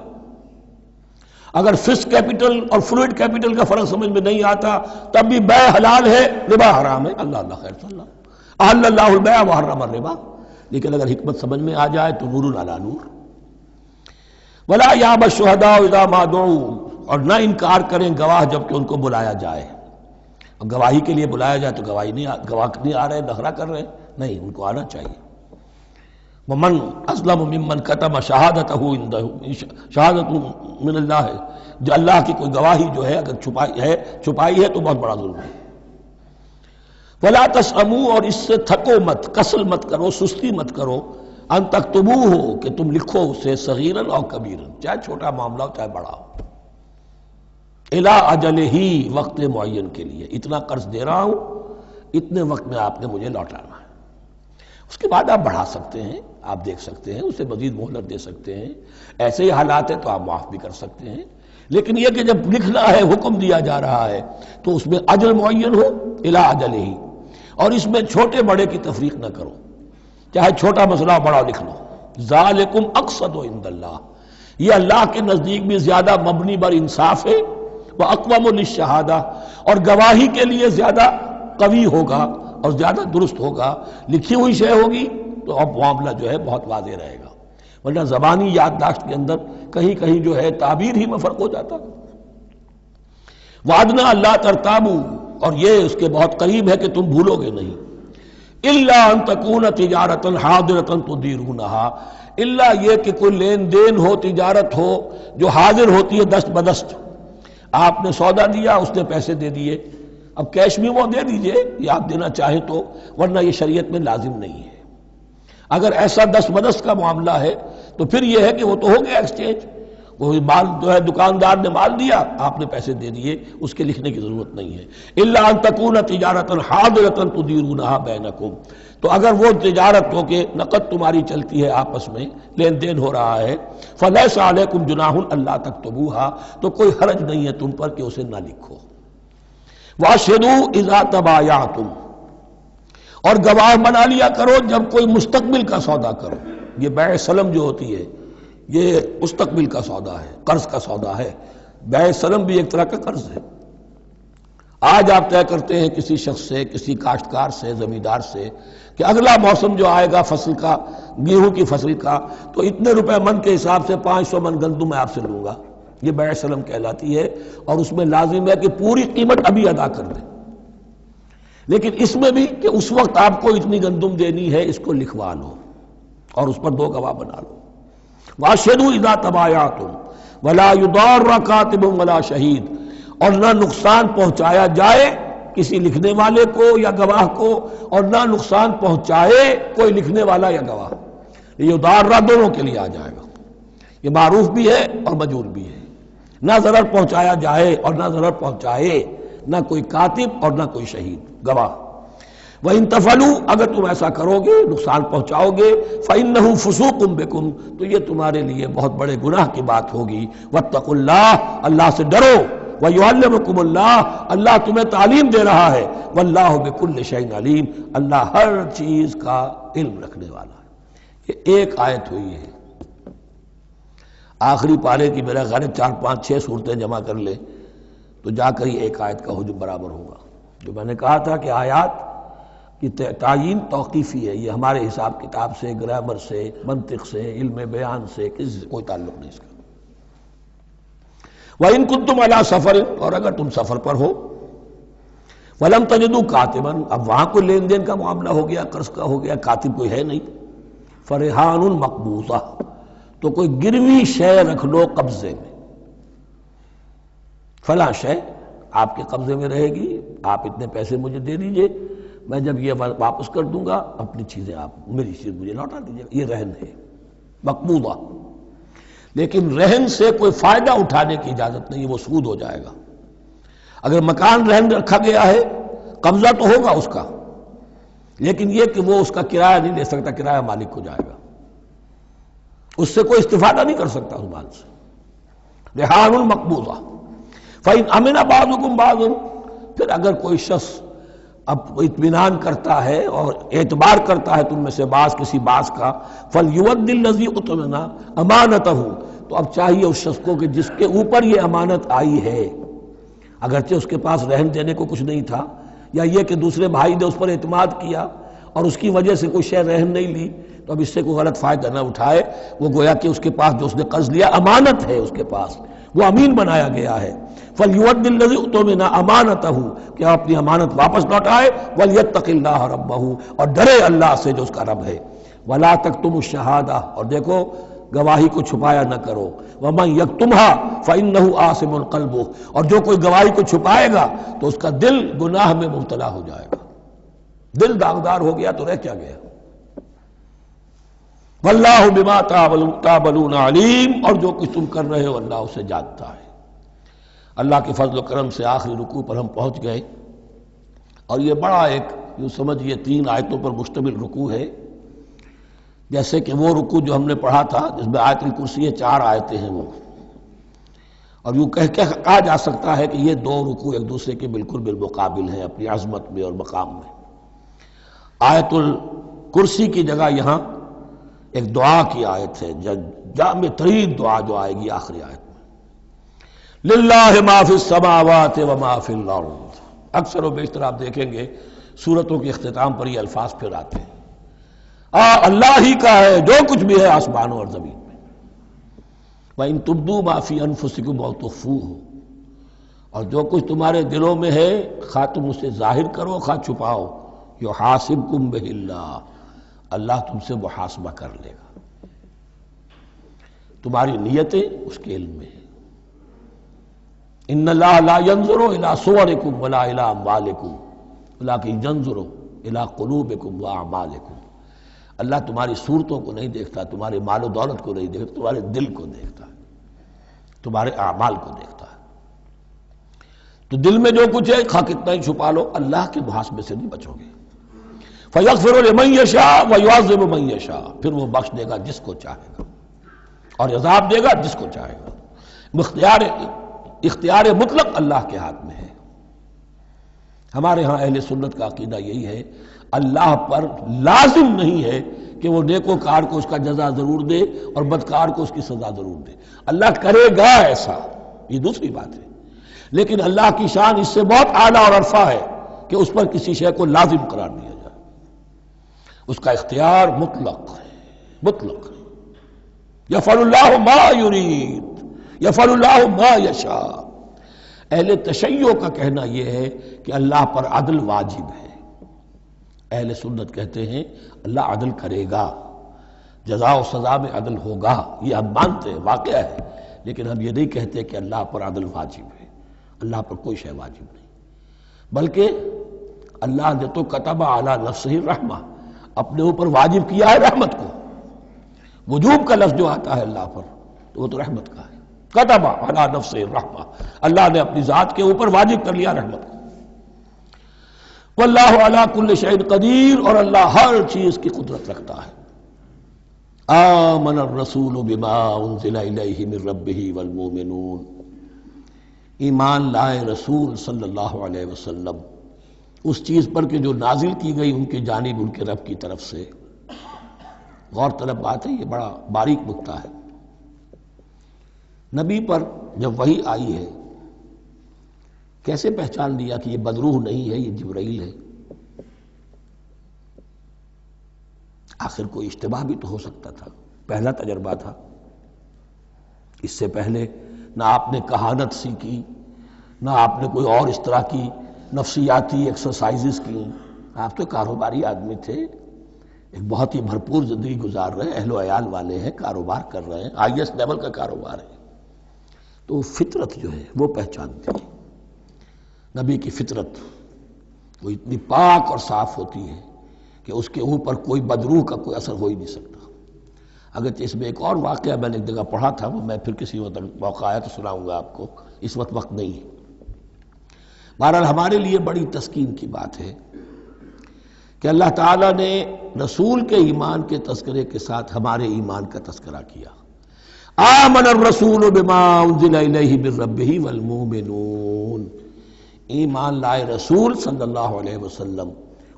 [SPEAKER 1] اگر فکس کیپٹل اور فلوئڈ کیپٹل کا فرق سمجھ میں نہیں آتا تب بھی بیع حلال ہے، ربا حرام ہے، اللہ خیر صلی اللہ احل اللہ البیع وحرم الربا، لیکن اگر حکمت سمجھ میں آ جائے تو نور علی نور۔ ولا یابی الشہداء اذا ما دعوا، اور نہ انکار کریں گواہ جب کہ ان کو بلایا جائے، اور گواہی کے لیے بلایا جائے تو گواہ نہیں آ رہے، نخرہ کر رہے، نہیں، ان کو آنا چاہیے۔ ومن اسلم ممن کتم شہادتہ عنده، شہادت من اللہ ہے، جو اللہ کی کوئی گواہی جو ہے اگر چھپائی ہے تو بہت بڑا ظلم ہے۔ ولا تسأموا، اور اس سے تھکو مت، کسل مت کرو، سستی مت کرو، ان تکتبوہ، کہ تم لکھو اسے، صغیرا او کبیرا، چاہے چھوٹا معاملہ ہو چاہے بڑا ہو، الی اجلہ، وقت معین کے لیے، اتنا قرض دے رہا ہوں، اتنے وقت میں آپ نے مجھے لوٹانا ہے، اس کے بعد آپ بڑھا سکتے ہیں، آپ دیکھ سکتے ہیں، اسے مزید مہلت دے سکتے ہیں، ایسے ہی حالات ہیں تو آپ معاف بھی کر سکتے ہیں، لیکن یہ کہ جب لکھنا ہے، حکم دیا جا رہا ہے تو اس میں اجل معین ہو، الی اجلہ، اور اس میں چھوٹے بڑے کی تفریق نہ کرو، چاہے چھوٹا مسئلہ بڑا لکھ لو، ذالکم اقسط عند اللہ، یہ اللہ کے نزدیک بھی زیادہ مبنی بر انصاف ہے، واقوم للشہادہ، اور گواہی کے لیے زیادہ قوی ہوگا اور زیادہ درست ہوگا، لکھی ہوئی شے ہوگی تو اب معاملہ جو ہے بہت واضح رہے گا، ورنہ زبانی یادداشت کے اندر کہیں کہیں جو ہے تعبیر ہی میں فرق ہو جاتا۔ وعدنا اللہ ترتابو، اور یہ اس کے بہت قریب ہے کہ تم بھولو گے نہیں، الا ان تکون تجارتا حاضرتا تدیرونہا، الا یہ کہ کوئی لین دین ہو، تجارت ہو جو حاضر ہوتی ہے دست بدست، آپ نے سودا دیا، اس نے پیسے دے دیے، اب کیش میں وہ دے دیجئے یا آپ دینا چاہیں تو، ورنہ یہ شریعت میں لازم نہیں ہے۔ اگر ایسا دست بدست کا معاملہ ہے تو پھر یہ ہے کہ وہ تو ہو گیا ایکسچینج، وہ مال جو ہے دکاندار نے مال دیا، آپ نے پیسے دے دیے، اس کے لکھنے کی ضرورت نہیں ہے۔ الا ان تکون تجارۃ حاضرۃ تدیرونھا بینکم، تو اگر وہ تجارت ہو کہ نقد تمہاری چلتی ہے، آپس میں لین دین ہو رہا ہے، فلیس علیکم جناح الا تکتبوھا، تو کوئی حرج نہیں ہے تم پر کہ اسے نہ لکھو۔ واشہدوا اذا تبایعتم، اور گواہ بنا لیا کرو جب کوئی مستقبل کا سودا کرو۔ یہ بیع سلم جو ہوتی ہے یہ مستقبل کا سودا ہے، قرض کا سودا ہے۔ بیع سلم بھی ایک طرح کا قرض ہے۔ آج آپ طے کرتے ہیں کسی شخص سے، کسی کاشتکار سے، زمیندار سے کہ اگلا موسم جو آئے گا فصل کا، گیہوں کی فصل کا، تو اتنے روپے من کے حساب سے 500 من گندم میں آپ سے لوں گا۔ یہ بیع سلم کہلاتی ہے، اور اس میں لازم ہے کہ پوری قیمت ابھی ادا کر دیں، لیکن اس میں بھی کہ اس وقت آپ کو اتنی گندم دینی ہے، اس کو لکھوا لو اور اس پر 2 گواہ بنا لو۔ واشہدوا اذا تبایعتم ولا یضار کاتب ولا شہید، اور نہ نقصان پہنچایا جائے کسی لکھنے والے کو یا گواہ کو، اور نہ نقصان پہنچائے کوئی لکھنے والا یا گواہ۔ یہ یضار دونوں کے لیے آ جائے گا، یہ معروف بھی ہے اور مجرور بھی ہے۔ نہ ضرر پہنچایا جائے اور نہ ضرر پہنچائے، نہ کوئی کاتب اور نہ کوئی شہید گواہ۔ وَإِن تَفْعَلُوا، اگر تم ایسا کرو گے، نقصان پہنچاؤ گے، فَإِنَّهُ فُسُوقٌ بِكُمْ، تو یہ تمہارے لیے بہت بڑے گناہ کی بات ہوگی۔ وَاتَّقُوا اللَّهَ، اللہ سے ڈرو، وَيُعَلِّمُكُمُ اللَّهُ، اللہ تمہیں تعلیم دے رہا ہے، وَاللَّهُ بِكُلِّ شَيْءٍ عَلِيمٌ، اللہ ہر چیز کا علم رکھنے والا ہے۔ یہ ایک آیت ہوئی ہے، آخری پارے کی میرا خیال 4 5 6 صورتیں جمع کر لے تو جا کر ہی ایک آیت کا حجم برابر ہوگا۔ جو میں نے کہا تھا کہ آیات کی تعیین توقیفی ہے، یہ ہمارے حساب کتاب سے، گرامر سے، منطق سے، علم بیان سے کسی سے کوئی تعلق نہیں اس کا۔ وَإِن كُنتُمْ عَلَىٰ سَفَرٍ، اور اگر تم سفر پر ہو، وَلَمْ تَجِدُوا كَاتِبًا، اب وہاں کوئی لین دین کا معاملہ ہو گیا، قرض کا ہو گیا، کاتب کوئی ہے نہیں، فَرِحَانٌ مَقْبُوضَةٌ، تو کوئی گروی شے رکھ لو قبضے میں، فلاں شے آپ کے قبضے میں رہے گی، آپ اتنے پیسے مجھے دے دیجئے، میں جب یہ واپس کر دوں گا اپنی چیزیں آپ میری چیز مجھے لوٹا دیجیے گا۔ یہ رہن ہے مقبوضہ، لیکن رہن سے کوئی فائدہ اٹھانے کی اجازت نہیں، وہ سود ہو جائے گا۔ اگر مکان رہن رکھا گیا ہے، قبضہ تو ہوگا اس کا، لیکن یہ کہ وہ اس کا کرایہ نہیں لے سکتا، کرایہ مالک کو جائے گا، اس سے کوئی استفادہ نہیں کر سکتا اس مال سے۔ رہان مقبوضہ۔ فَإِنْ أَمِنَ بَعْضُكُمْ بَعْضًا، پھر اگر کوئی شخص اب اطمینان کرتا ہے اور اعتبار کرتا ہے تم میں سے بعض کسی بعض کا، فَلْيُؤَدِّ الَّذِي اؤْتُمِنَ أَمَانَتَهُ، تو اب چاہیے اس شخص کو کہ جس کے اوپر یہ امانت آئی ہے، اگرچہ اس کے پاس رہن دینے کو کچھ نہیں تھا، یا یہ کہ دوسرے بھائی نے اس پر اعتماد کیا اور اس کی وجہ سے کوئی شے رہن نہیں لی، تو اب اس سے کوئی غلط فائدہ نہ اٹھائے، وہ گویا کہ اس کے پاس جو اس نے قرض لیا امانت ہے، اس کے پاس وہ امین بنایا گیا ہے۔ فَلْيُؤَدِّ الَّذِي اؤْتُمِنَ أَمَانَتَهُ، کہ اپنی امانت واپس لوٹائے، وَلْيَتَّقِ اللَّهَ رَبَّهُ، اور ڈرے اللہ سے جو اس کا رب ہے۔ وَلَا تَكْتُمُوا الشَّهَادَةَ، اور دیکھو گواہی کو چھپایا نہ کرو، وَمَن يَكْتُمْهَا فَإِنَّهُ آثِمٌ قَلْبُهُ، اور جو کوئی گواہی کو چھپائے گا تو اس کا دل گناہ میں مبتلا ہو جائے گا، دل داغدار ہو گیا تو رہ کیا گیا۔ وَاللَّهُ بِمَا تَعْمَلُونَ عَلِيمٌ، اور جو کچھ تم کر رہے ہو اللہ اسے جانتا ہے۔ اللہ کے فضل و کرم سے آخری رکوع پر ہم پہنچ گئے، اور یہ بڑا ایک یوں سمجھئے 3 آیتوں پر مشتمل رکوع ہے، جیسے کہ وہ رکوع جو ہم نے پڑھا تھا جس میں آیت الکرسی ہے 4 آیتیں ہیں وہ، اور یوں کہا جا سکتا ہے کہ یہ 2 رکوع ایک دوسرے کے بالکل بالمقابل ہیں اپنی عظمت میں اور مقام میں۔ آیت الکرسی کی جگہ یہاں ایک دعا کی آیت ہے، جامع ترین دعا جو آئے گی آخری آیت میں، للہ ما فی السماوات و ما فی الارض۔ اکثر و بیشتر آپ دیکھیں گے سورتوں کے اختتام پر یہ الفاظ پھر آتے ہیں، اللہ ہی کا ہے جو کچھ بھی ہے آسمانوں اور زمین میں۔ وَإِن تُبْدُوا مَا فِي أَنفُسِكُمْ أَوْ تُخْفُوهُ، اور جو کچھ تمہارے دلوں میں ہے خواہ تم اسے ظاہر کرو خواہ چھپاؤ، يُحَاسِبْكُم بِهِ اللَّهُ، اللہ تم سے محاسبہ کر لے گا، تمہاری نیتیں اس کے علم میں ہیں۔ ان اللہ لا ينظر الى صوركم ولا الى اموالكم ولكن ينظر الى قلوبكم واعمالكم، اللہ تمہاری صورتوں کو نہیں دیکھتا، تمہارے مال و دولت کو نہیں دیکھتا، تمہارے دل کو دیکھتا ہے، تمہارے اعمال کو دیکھتا ہے۔ تو دل میں جو کچھ ہے خواہ کتنا ہی چھپا لو، اللہ کے محاسبے سے نہیں بچو گے۔ فَيَغْفِرُ لِمَن يَشَاءُ وَيُعَذِّبُ مَن يَشَاءُ، پھر وہ بخش دے گا جس کو چاہے گا اور عذاب دے گا جس کو چاہے گا۔ اختیار مطلق اللہ کے ہاتھ میں ہے۔ ہمارے ہاں اہل سنت کا عقیدہ یہی ہے، اللہ پر لازم نہیں ہے کہ وہ نیکوکار کو اس کا جزا ضرور دے اور بدکار کو اس کی سزا ضرور دے۔ اللہ کرے گا ایسا، یہ دوسری بات ہے، لیکن اللہ کی شان اس سے بہت اعلیٰ اور عرفہ ہے کہ اس پر کسی شے کو لازم قرار دیا جائے۔ اس کا اختیار مطلق ہے، مطلق ہے۔ یفعل اللہ ما یرید، یفعل اللہ ما یشاء۔ اہل تشیع کا کہنا یہ ہے کہ اللہ پر عدل واجب ہے۔ اہل سنت کہتے ہیں اللہ عدل کرے گا، جزا و سزا میں عدل ہوگا، یہ ہم مانتے ہیں، واقعہ ہے، لیکن ہم یہ نہیں کہتے کہ اللہ پر عدل واجب ہے۔ اللہ پر کوئی شے واجب نہیں، بلکہ اللہ نے تو کتب علی نفسہ الرحمہ، اپنے اوپر واجب کیا ہے رحمت کو۔ وجوب کا لفظ جو آتا ہے اللہ پر تو وہ تو رحمت کا ہے، کتب علی نفسہ الرحمہ، اللہ نے اپنی ذات کے اوپر واجب کر لیا رحمت کو۔ واللہ علی کل شیء قدیر، اور اللہ ہر چیز کی قدرت رکھتا ہے۔ آمن الرسول بما انزل الیہ من ربہ والمؤمنون، ایمان لائے رسول صلی اللہ علیہ وسلم اس چیز پر کہ جو نازل کی گئی ان کی جانب ان کے رب کی طرف سے۔ غور طلب بات ہے، یہ بڑا باریک نکتہ ہے۔ نبی پر جب وحی آئی ہے کیسے پہچان لیا کہ یہ بدروح نہیں ہے، یہ جبرائیل ہے؟ آخر کوئی اشتباہ بھی تو ہو سکتا تھا، پہلا تجربہ تھا۔ اس سے پہلے نہ آپ نے کہانت سیکھی، نہ آپ نے کوئی اور اس طرح کی نفسیاتی ایکسرسائزز کی۔ آپ تو کاروباری آدمی تھے، ایک بہت ہی بھرپور زندگی گزار رہے ہیں، اہل و عیال والے ہیں، کاروبار کر رہے ہیں، ہائی ایسٹ لیول کا کاروبار ہے۔ تو فطرت جو ہے وہ پہچانتی ہے، نبی کی فطرت وہ اتنی پاک اور صاف ہوتی ہے کہ اس کے اوپر کوئی بدروح کا کوئی اثر ہو ہی نہیں سکتا۔ اگرچہ اس میں ایک اور واقعہ میں نے ایک جگہ پڑھا تھا، وہ میں پھر کسی وقت موقع آیا تو سناؤں گا آپ کو، اس وقت نہیں ہے۔ بہرحال ہمارے لیے بڑی تسکین کی بات ہے کہ اللہ تعالیٰ نے رسول کے ایمان کے تذکرے کے ساتھ ہمارے ایمان کا تذکرہ کیا۔ آمن الرسول بما انزل الیہ من ربہ والمؤمنون، ایمان لائے رسول صلی اللہ علیہ وسلم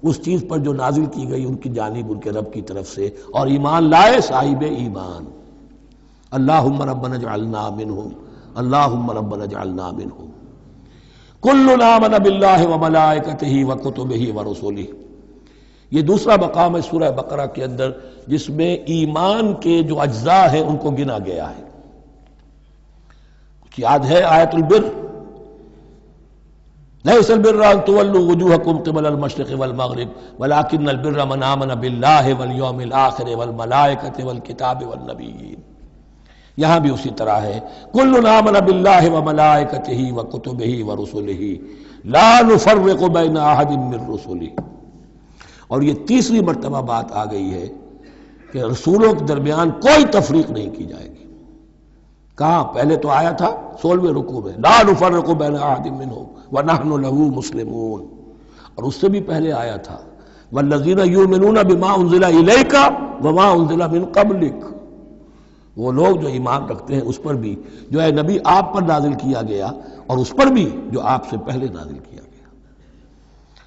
[SPEAKER 1] اس چیز پر جو نازل کی گئی ان کی جانب ان کے رب کی طرف سے، اور ایمان لائے صاحب ایمان۔ اللہم ربنا اجعلنا منہم، اللہم ربنا اجعلنا منہم۔ کل آمن باللہ وملائکتہ وکتبہ ورسلہ، یہ دوسرا مقام ہے سورہ بقرہ کے اندر جس میں ایمان کے جو اجزاء ہیں ان کو گنا گیا ہے۔ کچھ یاد ہے آیت البر؟ لیس البر ان تولوا وجوہکم قبل المشرق والمغرب ولکن البر من آمن باللہ والیوم الآخر والملائکۃ والکتاب والنبیین۔ یہاں بھی اسی طرح ہے، کل آمن باللہ وملائکتہ وکتبہ ورسلہ لا نفرق بین احد من رسلہ۔ اور یہ تیسری مرتبہ بات آ گئی ہے کہ رسولوں کے درمیان کوئی تفریق نہیں کی جائے گی۔ کہاں؟ پہلے تو آیا تھا 16ویں رکوع میں، لا نفرق بین احد منہم ونحن له مسلمون، اور اس سے بھی پہلے آیا تھا والذین یؤمنون بما انزل الیک وما انزل من قبلک، وہ لوگ جو ایمان رکھتے ہیں اس پر بھی جو ہے نبی آپ پر نازل کیا گیا اور اس پر بھی جو آپ سے پہلے نازل کیا گیا۔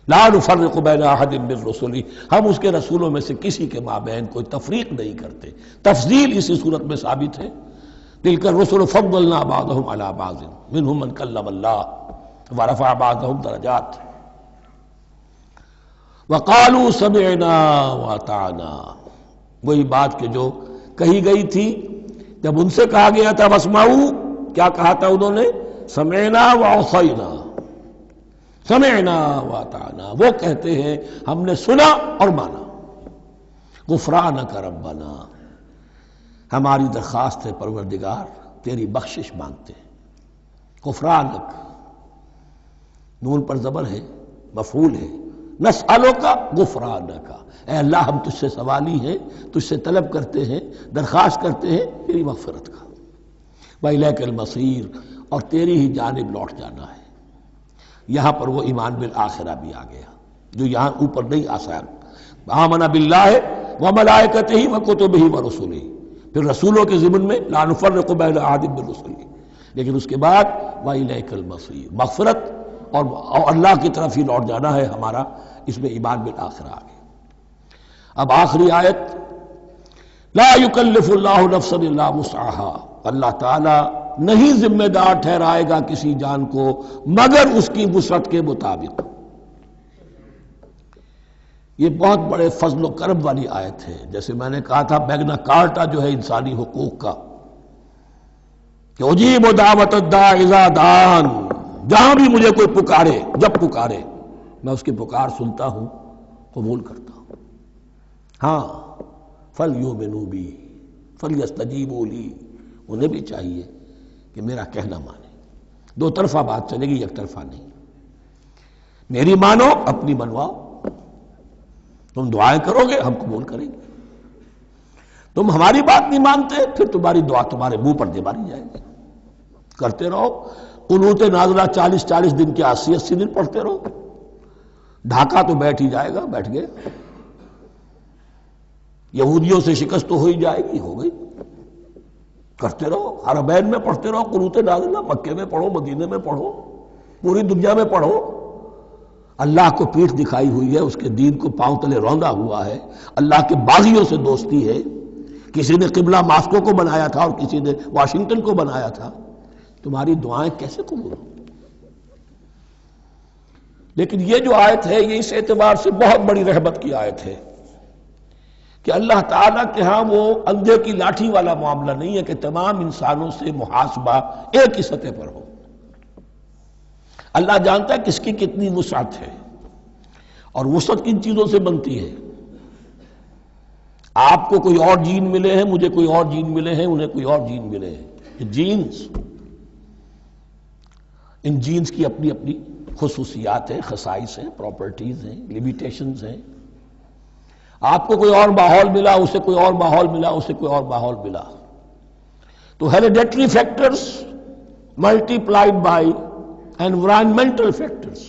[SPEAKER 1] لا نفرق بین احد من رسلہ، ہم اس کے رسولوں میں سے کسی کے مابین کوئی تفریق نہیں کرتے۔ تفضیل اسی صورت میں ثابت ہے، تلک الرسل فضلنا بعضهم علی بعض منهم من کلم اللہ ورفع بعضهم درجات وقالوا سمعنا واطعنا، وہی بات کہ جو کہی گئی تھی جب ان سے کہا گیا تھا واسمعوا، کیا کہا تھا انہوں نے؟ سمعنا وعصینا، سمعنا واطعنا، وہ کہتے ہیں ہم نے سنا اور مانا۔ غفرانک ربنا، ہماری درخواست ہے پروردگار، تیری بخشش مانگتے ہیں۔ غفرانک، نون پر زبر ہے، مفعول ہے، نسألک غفرانک، اے اللہ ہم تجھ سے سوالی ہیں، تجھ سے طلب کرتے ہیں، درخواست کرتے ہیں تیری مغفرت کا، وإلیک المصیر، اور تیری ہی جانب لوٹ جانا ہے۔ یہاں پر وہ ایمان بالآخرہ بھی آ گیا جو یہاں اوپر نہیں آسان، آمن باللہ وملائکتہ وکتبہ ورسلہ، پھر رسولوں کے ضمن میں لا نفرق بین احد من رسلہ، لیکن اس کے بعد وإلیک المصیر، مغفرت اور اللہ کی طرف ہی لوٹ جانا ہے ہمارا، اس میں ایمان بالآخرہ آ گیا۔ اب آخری آیت، لا یکلف اللہ نفسا الا وسعها، اللہ تعالی نہیں ذمہ دار ٹھہرائے گا کسی جان کو مگر اس کی وسعت کے مطابق۔ یہ بہت بڑے فضل و کرم والی آیت ہے، جیسے میں نے کہا تھا میگنا کارٹا جو ہے انسانی حقوق کا، کہ اجیب دعوت الداعی اذا دعان، جہاں بھی مجھے کوئی پکارے، جب پکارے میں اس کی پکار سنتا ہوں، قبول کرتا ہوں۔ ہاں فَلْيُؤْمِنُوا بِي فَلْيَسْتَجِيبُوا لِي، انہیں بھی چاہیے کہ میرا کہنا مانے، دو طرفہ بات چلے گی، یک طرفہ نہیں۔ میری مانو، اپنی منواؤ، تم دعائیں کرو گے ہم قبول کریں گے، تم ہماری بات نہیں مانتے پھر تمہاری دعا تمہارے منہ پر دے ماری جائے گی۔ کرتے رہو قنوت نازلہ 40 دن کے 80 دن پڑھتے رہو، ڈھاکہ تو بیٹھ ہی جائے گا، بیٹھ گئے۔ یہودیوں سے شکست تو ہو ہی جائے گی، ہو گئی۔ کرتے رہو، حرمین میں پڑھتے رہو قنوت نازلہ، مکے میں پڑھو، مدینے میں پڑھو، پوری دنیا میں پڑھو۔ اللہ کو پیٹھ دکھائی ہوئی ہے، اس کے دین کو پاؤں تلے روندا ہوا ہے، اللہ کے باغیوں سے دوستی ہے، کسی نے قبلہ ماسکو کو بنایا تھا اور کسی نے واشنگٹن کو بنایا تھا، تمہاری دعائیں کیسے قبول ہوں؟ لیکن یہ جو آیت ہے یہ اس اعتبار سے بہت بڑی رحمت کی آیت ہے کہ اللہ تعالیٰ کے ہاں وہ اندھے کی لاٹھی والا معاملہ نہیں ہے کہ تمام انسانوں سے محاسبہ ایک ہی سطح پر ہو۔ اللہ جانتا ہے کس کی کتنی وسعت ہے، اور وسعت کن چیزوں سے بنتی ہے۔ آپ کو کوئی اور جین ملے ہیں، مجھے کوئی اور جین ملے ہیں، انہیں کوئی اور جین ملے ہیں، جینز، ان جینز کی اپنی اپنی خصوصیات ہیں، خصائص ہیں، پراپرٹیز ہیں، لیمیٹیشنز ہیں۔ آپ کو کوئی اور ماحول ملا، اسے کوئی اور ماحول ملا، اسے کوئی اور ماحول ملا، تو hereditary factors multiplied by environmental factors,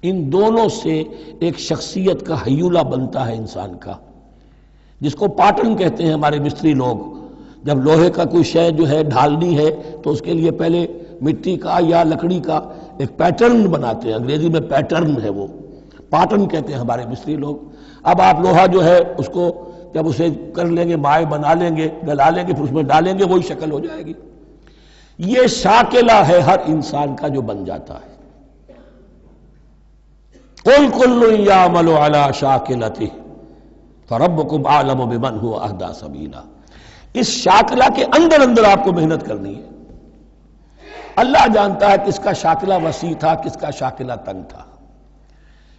[SPEAKER 1] ان دونوں سے ایک شخصیت کا ہیولہ بنتا ہے انسان کا، جس کو پیٹرن کہتے ہیں ہمارے مستری لوگ۔ جب لوہے کا کوئی شے جو ہے ڈھالنی ہے تو اس کے لیے پہلے مٹی کا یا لکڑی کا ایک پیٹرن بناتے ہیں، انگریزی میں پیٹرن ہے، وہ پیٹرن کہتے ہیں ہمارے مستری لوگ۔ اب آپ لوہا جو ہے اس کو جب اسے کر لیں گے، مائع بنا لیں گے، گلا لیں گے، پھر اس میں ڈالیں گے، وہی شکل ہو جائے گی۔ یہ شاکلہ ہے ہر انسان کا جو بن جاتا ہے۔ قُلْ كُلٌّ يَعْمَلُ عَلَى شَاكِلَتِهِ فَرَبُّكُمْ أَعْلَمُ بِمَنْ هُوَ أَهْدَىٰ سَبِيلًا۔ اس شاکلہ کے اندر آپ کو محنت کرنی ہے۔ اللہ جانتا ہے کس کا شاکلہ وسیع تھا، کس کا شاکلہ تنگ تھا،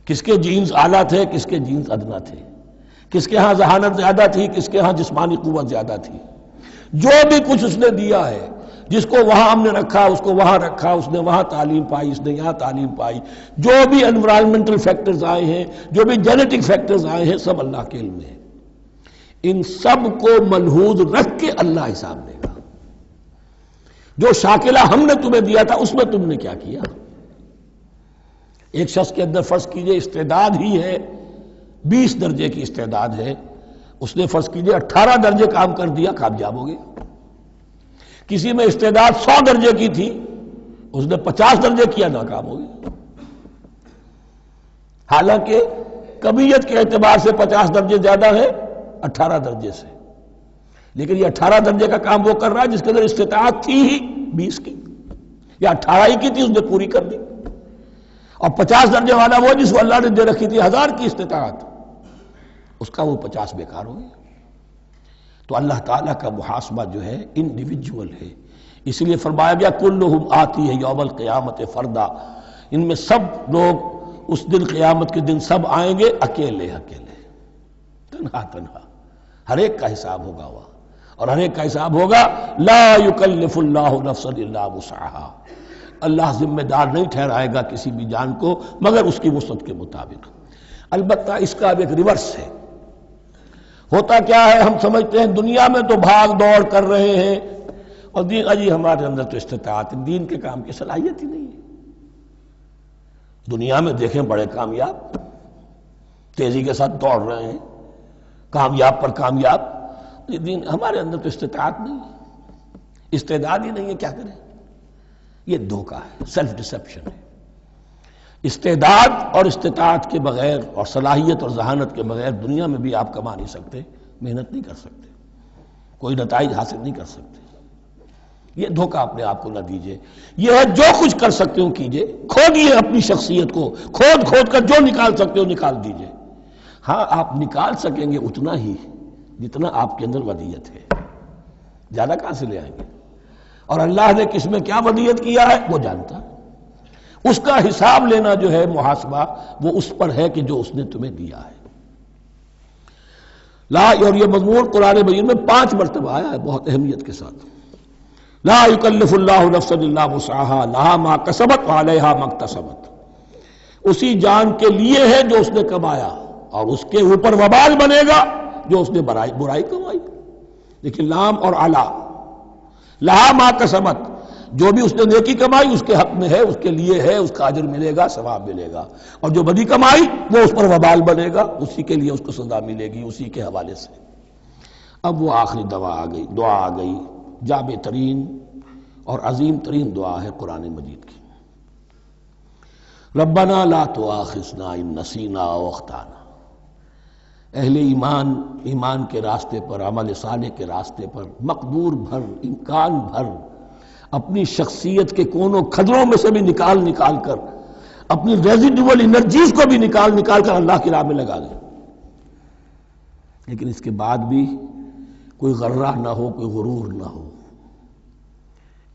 [SPEAKER 1] کس کے جینز اعلیٰ تھے، کس کے جینز ادنا تھے، کس کے ہاں ذہانت زیادہ تھی، کس کے ہاں جسمانی قوت زیادہ تھی۔ جو بھی کچھ اس نے دیا ہے، جس کو وہاں ہم نے رکھا اس کو وہاں رکھا، اس نے وہاں تعلیم پائی، اس نے یہاں تعلیم پائی، جو بھی انوائرمنٹل فیکٹرز آئے ہیں، جو بھی جینیٹک فیکٹرز آئے ہیں، سب اللہ کے علم میں ہے۔ ان سب کو ملحوظ رکھ کے اللہ حساب لے گا۔ جو شاکلہ ہم نے تمہیں دیا تھا اس میں تم نے کیا کیا؟ ایک شخص کے اندر فرض کیجئے استعداد ہی ہے 20 درجے کی استعداد ہے، اس نے فرض کیجئے 18 درجے کام کر دیا، کامیاب ہو گیا۔ کسی میں استعداد 100 درجے کی تھی، اس نے 50 درجے کیا، ناکام ہو گیا۔ حالانکہ کمیت کے اعتبار سے 50 درجے زیادہ ہے 18 درجے سے، لیکن یہ 18 درجے کا کام وہ کر رہا ہے جس کے اندر استطاعت تھی ہی 20 کی، یا 18 ہی کی تھی، اس نے پوری کر دی۔ اور 50 درجے والا وہ جس کو اللہ نے دے رکھی تھی 1000 کی استطاعت، اس کا وہ 50 بیکار ہو گیا۔ تو اللہ تعالیٰ کا محاسبہ جو ہے انڈیویجول ہے، اس لیے فرمایا گیا کلہم آتی ہے یوم القیامت فردا، ان میں سب لوگ اس دن قیامت کے دن سب آئیں گے اکیلے اکیلے، تنہا تنہا، ہر ایک کا حساب ہوگا وہاں، اور ہر ایک کا حساب ہوگا لا یکلف اللہ نفسا الا وسعها، اللہ ذمہ دار نہیں ٹھہرائے گا کسی بھی جان کو مگر اس کی وسعت کے مطابق۔ البتہ اس کا اب ایک ریورس ہے۔ ہوتا کیا ہے، ہم سمجھتے ہیں دنیا میں تو بھاگ دوڑ کر رہے ہیں اور دین اجی ہمارے اندر تو استطاعت، دین کے کام کی صلاحیت ہی نہیں ہے۔ دنیا میں دیکھیں بڑے کامیاب تیزی کے ساتھ دوڑ رہے ہیں، کامیاب پر کامیاب، دین ہمارے اندر تو استطاعت نہیں ہے، استعداد ہی نہیں ہے، کیا کریں؟ یہ دھوکہ ہے، سیلف ڈسیپشن ہے۔ استعداد اور استطاعت کے بغیر اور صلاحیت اور ذہانت کے بغیر دنیا میں بھی آپ کما نہیں سکتے، محنت نہیں کر سکتے، کوئی نتائج حاصل نہیں کر سکتے۔ یہ دھوکہ اپنے آپ کو نہ دیجئے، یہ ہے جو کچھ کر سکتے ہو کیجئے، کھودیے اپنی شخصیت کو، کھود کر جو نکال سکتے ہو نکال دیجئے۔ ہاں آپ نکال سکیں گے اتنا ہی جتنا آپ کے اندر ودیت ہے، زیادہ کہاں سے لے آئیں گے؟ اور اللہ نے کس میں کیا ودیت کیا ہے وہ جانتا ہے، اس کا حساب لینا جو ہے محاسبہ وہ اس پر ہے کہ جو اس نے تمہیں دیا ہے۔ لا، اور یہ مضمون قرآن مجید میں 5 مرتبہ آیا ہے بہت اہمیت کے ساتھ۔ لا یکلف اللہ نفسا الا وسعها لها ما کسبت وعلیہا ما اکتسبت۔ اسی جان کے لیے ہے جو اس نے کمایا اور اس کے اوپر وبال بنے گا جو اس نے برائی کمائی۔ لیکن لام اور علا، لہا ما کسبت، جو بھی اس نے نیکی کمائی اس کے حق میں ہے، اس کے لیے ہے، اس کا اجر ملے گا، ثواب ملے گا، اور جو بدی کمائی وہ اس پر وبال بنے گا، اسی کے لیے اس کو سزا ملے گی، اسی کے حوالے سے۔ اب وہ آخری دعا آ گئی، جامع ترین اور عظیم ترین دعا ہے قرآن مجید کی۔ ربنا لا تؤاخذنا ان نسینا او اخطانا۔ اہل ایمان کے راستے پر، عمل صالح کے راستے پر مقدور بھر، امکان بھر اپنی شخصیت کے کونوں کھدروں میں سے بھی نکال کر، اپنی ریزیڈول انرجیز کو بھی نکال کر اللہ کی راہ میں لگا دیں۔ لیکن اس کے بعد بھی کوئی غرہ نہ ہو، کوئی غرور نہ ہو،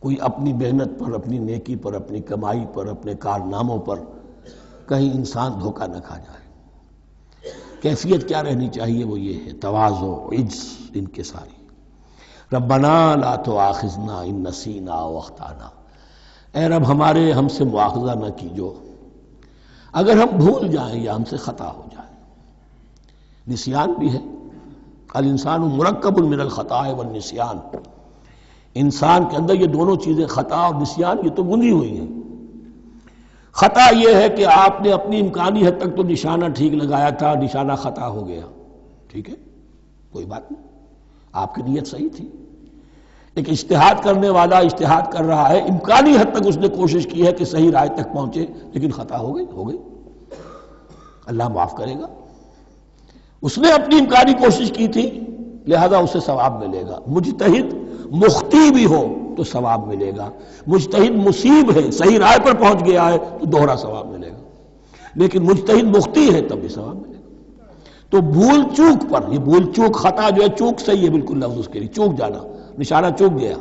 [SPEAKER 1] کوئی اپنی محنت پر، اپنی نیکی پر، اپنی کمائی پر، اپنے کارناموں پر کہیں انسان دھوکہ نہ کھا جائے۔ کیفیت کیا رہنی چاہیے؟ وہ یہ ہے تواضع، عجز، انکساری۔ ربنا لا تؤاخذنا ان نسینا او اخطانا۔ اے رب ہم سے مواخذہ نہ کیجو اگر ہم بھول جائیں یا ہم سے خطا ہو جائے۔ نسیان بھی ہے، الانسان مرکب من الخطاء والنسیان، انسان کے اندر یہ دونوں چیزیں، خطا اور نسیان، یہ تو بندھی ہوئی ہیں۔ خطا یہ ہے کہ آپ نے اپنی امکانی حد تک تو نشانہ ٹھیک لگایا تھا، نشانہ خطا ہو گیا، ٹھیک ہے، کوئی بات نہیں، آپ کی نیت صحیح تھی۔ ایک اجتہاد کرنے والا اجتہاد کر رہا ہے، امکانی حد تک اس نے کوشش کی ہے کہ صحیح رائے تک پہنچے، لیکن خطا ہو گئی، اللہ معاف کرے گا۔ اس نے اپنی امکانی کوشش کی تھی، لہذا اسے ثواب ملے گا۔ مجتہد مخطی بھی ہو تو ثواب ملے گا، مجتہد مصیب ہے، صحیح رائے پر پہنچ گیا ہے تو دوہرا ثواب ملے گا، لیکن مجتہد مخطی ہے تب بھی ثواب ملے گا۔ تو بھول چوک پر، یہ بھول چوک، خطا جو ہے چوک صحیح ہے بالکل لفظ اس کے لیے، چوک جانا، نشانہ چوک گیا۔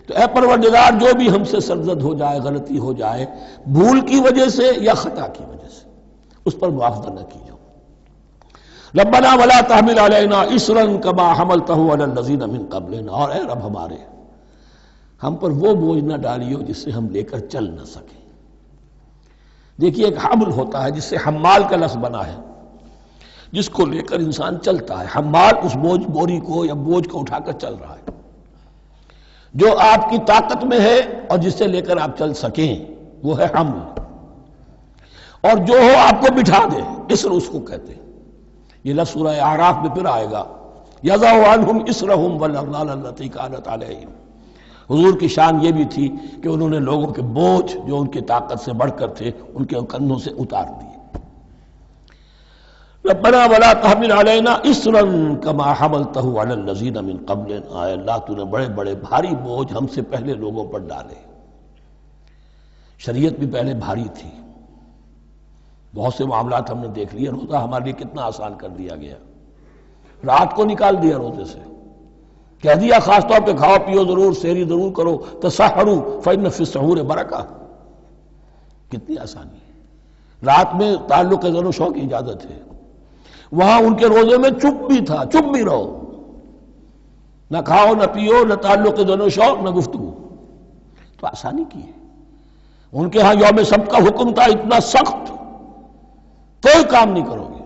[SPEAKER 1] تو اے پروردگار جو بھی ہم سے سرزد ہو جائے، غلطی ہو جائے، بھول کی وجہ سے یا خطا کی وجہ سے، اس پر معاوضہ نہ کیجو۔ ربنا ولا تحمل علینا اصرا کما حملتہ علی الذین من قبلنا، اور اے رب ہمارے، ہم پر وہ بوجھ نہ ڈالیو جس سے ہم لے کر چل نہ سکیں۔ دیکھیے ایک حمل ہوتا ہے جس سے حمال کا لفظ بنا ہے، جس کو لے کر انسان چلتا ہے۔ حمال اس بوری کو یا بوجھ کو اٹھا کر چل رہا ہے، جو آپ کی طاقت میں ہے اور جس سے لے کر آپ چل سکیں وہ ہے حمل، اور جو ہو آپ کو بٹھا دے، اسر اس کو کہتے ہیں۔ یہ لفظ سورہ اعراف میں پھر آئے گا، یضع عنہم اسرہم والاغلال التی کانت علیہم۔ حضور کی شان یہ بھی تھی کہ انہوں نے لوگوں کے بوجھ جو ان کی طاقت سے بڑھ کر تھے ان کے کندھوں سے اتار دیے۔ ربنا ولا تحمل علینا اصرا کما حملتہ علی الذین من قبلنا، اے اللہ تو نے بڑے بڑے بھاری بوجھ ہم سے پہلے لوگوں پر ڈالے۔ شریعت بھی پہلے بھاری تھی، بہت سے معاملات ہم نے دیکھ لیے، روزہ ہمارے لیے کتنا آسان کر دیا گیا، رات کو نکال دیا روزے سے، کہہ دیا خاص طور پہ کھاؤ پیو ضرور، سحری ضرور کرو، تسحروا فإن فی السحور برکہ، کتنی آسانی ہے۔ رات میں تعلق زن و شو کی اجازت ہے، وہاں ان کے روزے میں چپ بھی تھا، چپ بھی رہو، نہ کھاؤ نہ پیو، نہ تعلق زن و شو، نہ گفتگو، تو آسانی کی ہے۔ ان کے ہاں یوم سبت کا حکم تھا اتنا سخت، کوئی کام نہیں کرو گے.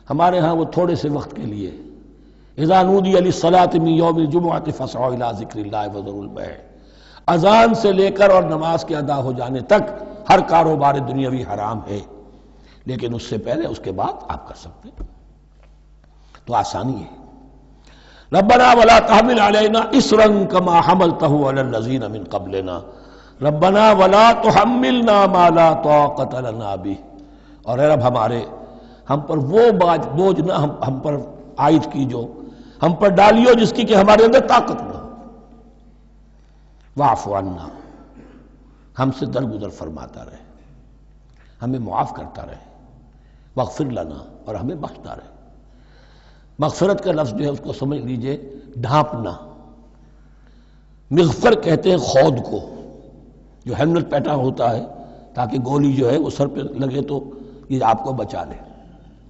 [SPEAKER 1] ہمارے ہاں وہ تھوڑے سے وقت کے لیے اذا نودی للصلاۃ من یوم الجمعۃ فاسعوا الی ذکر اللہ وذروا البیع، اذان سے لے کر اور نماز کے ادا ہو جانے تک ہر کاروبار دنیاوی حرام ہے، لیکن اس سے پہلے اس کے بعد آپ کر سکتے ہیں. تو آسانی ہے. ربنا ولا تحمل علینا اصرا کما حملته علی الذین من قبلنا ربنا ولا تحملنا ما لا طاقت لنا به، اور اے رب ہمارے ہم پر وہ بوجھ نہ ہم پر عائد کیجو، ہم پر ڈالیو جس کی کہ ہمارے اندر طاقت نہ ہو. واعف عنا، ہم سے درگزر فرماتا رہے، ہمیں معاف کرتا رہے. واغفر لنا، اور ہمیں بخشتا رہے. مغفرت کا لفظ جو ہے اس کو سمجھ لیجئے ڈھانپنا. مغفر کہتے ہیں خود کو، جو ہیلمٹ پہنا ہوتا ہے تاکہ گولی جو ہے وہ سر پہ لگے تو یہ آپ کو بچا لے.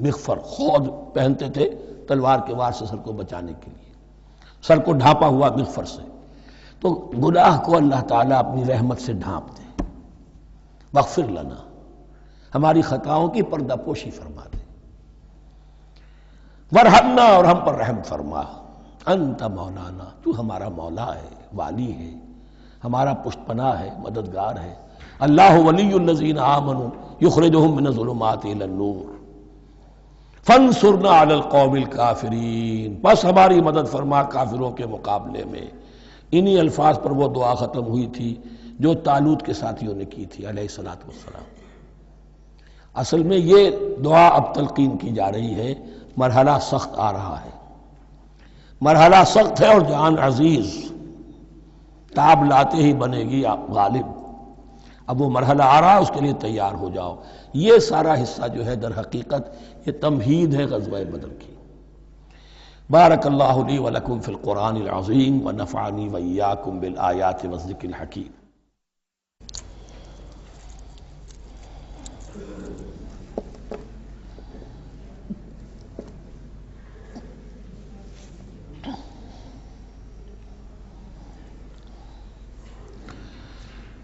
[SPEAKER 1] مغفر خود پہنتے تھے تلوار کے وار سے سر کو بچانے کے لیے، سر کو ڈھانپا ہوا مغفر سے. تو گناہ کو اللہ تعالیٰ اپنی رحمت سے ڈھانپ دے. واغفر لنا، ہماری خطاؤں کی پردہ پوشی فرما دے. ورحمنا، اور ہم پر رحم فرما. انت مولانا، تو ہمارا مولا ہے، والی ہے، ہمارا پشت پناہ ہے، مددگار ہے. اللہ ولی الذین آمنوا یخرجہم من الظلمات الی النور فانصرنا علی القوم الکافرین، بس ہماری مدد فرما کافروں کے مقابلے میں. انہی الفاظ پر وہ دعا ختم ہوئی تھی جو طالوت کے ساتھیوں نے کی تھی علیہ الصلوۃ والسلام. اصل میں یہ دعا اب تلقین کی جا رہی ہے. مرحلہ سخت آ رہا ہے، مرحلہ سخت ہے اور جان عزیز، تاب لاتے ہی بنے گی آپ غالب. اب وہ مرحلہ آ رہا ہے، اس کے لیے تیار ہو جاؤ. یہ سارا حصہ جو ہے در حقیقت یہ تمہید ہے غزوہ بدر کی. بارک اللہ لی ولکم فی القرآن العظیم ونفعنی وإیاکم بالآیات والذکر الحکیم.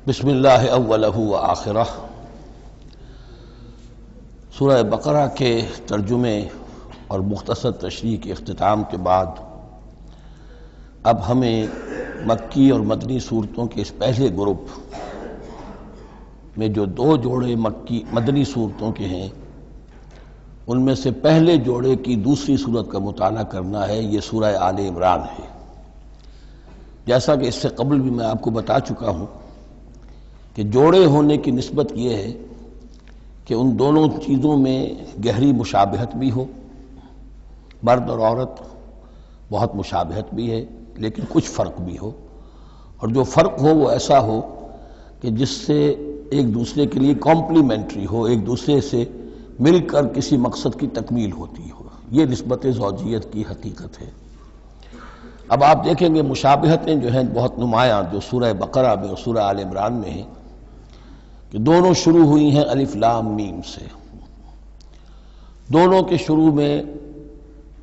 [SPEAKER 1] بسم اللہ اولہ و آخرہ. سورہ بقرہ کے ترجمے اور مختصر تشریح کے اختتام کے بعد اب ہمیں مکی اور مدنی صورتوں کے اس پہلے گروپ میں جو دو جوڑے مدنی صورتوں کے ہیں ان میں سے پہلے جوڑے کی دوسری صورت کا مطالعہ کرنا ہے. یہ سورہ آل عمران ہے. جیسا کہ اس سے قبل بھی میں آپ کو بتا چکا ہوں کہ جوڑے ہونے کی نسبت یہ ہے کہ ان دونوں چیزوں میں گہری مشابہت بھی ہو، مرد اور عورت بہت مشابہت بھی ہے لیکن کچھ فرق بھی ہو، اور جو فرق ہو وہ ایسا ہو کہ جس سے ایک دوسرے کے لیے کمپلیمنٹری ہو، ایک دوسرے سے مل کر کسی مقصد کی تکمیل ہوتی ہو. یہ نسبت زوجیت کی حقیقت ہے. اب آپ دیکھیں گے مشابہتیں جو ہیں بہت نمایاں جو سورہ بقرہ میں اور سورہ آل عمران میں ہیں کہ دونوں شروع ہوئی ہیں الف لام میم سے. دونوں کے شروع میں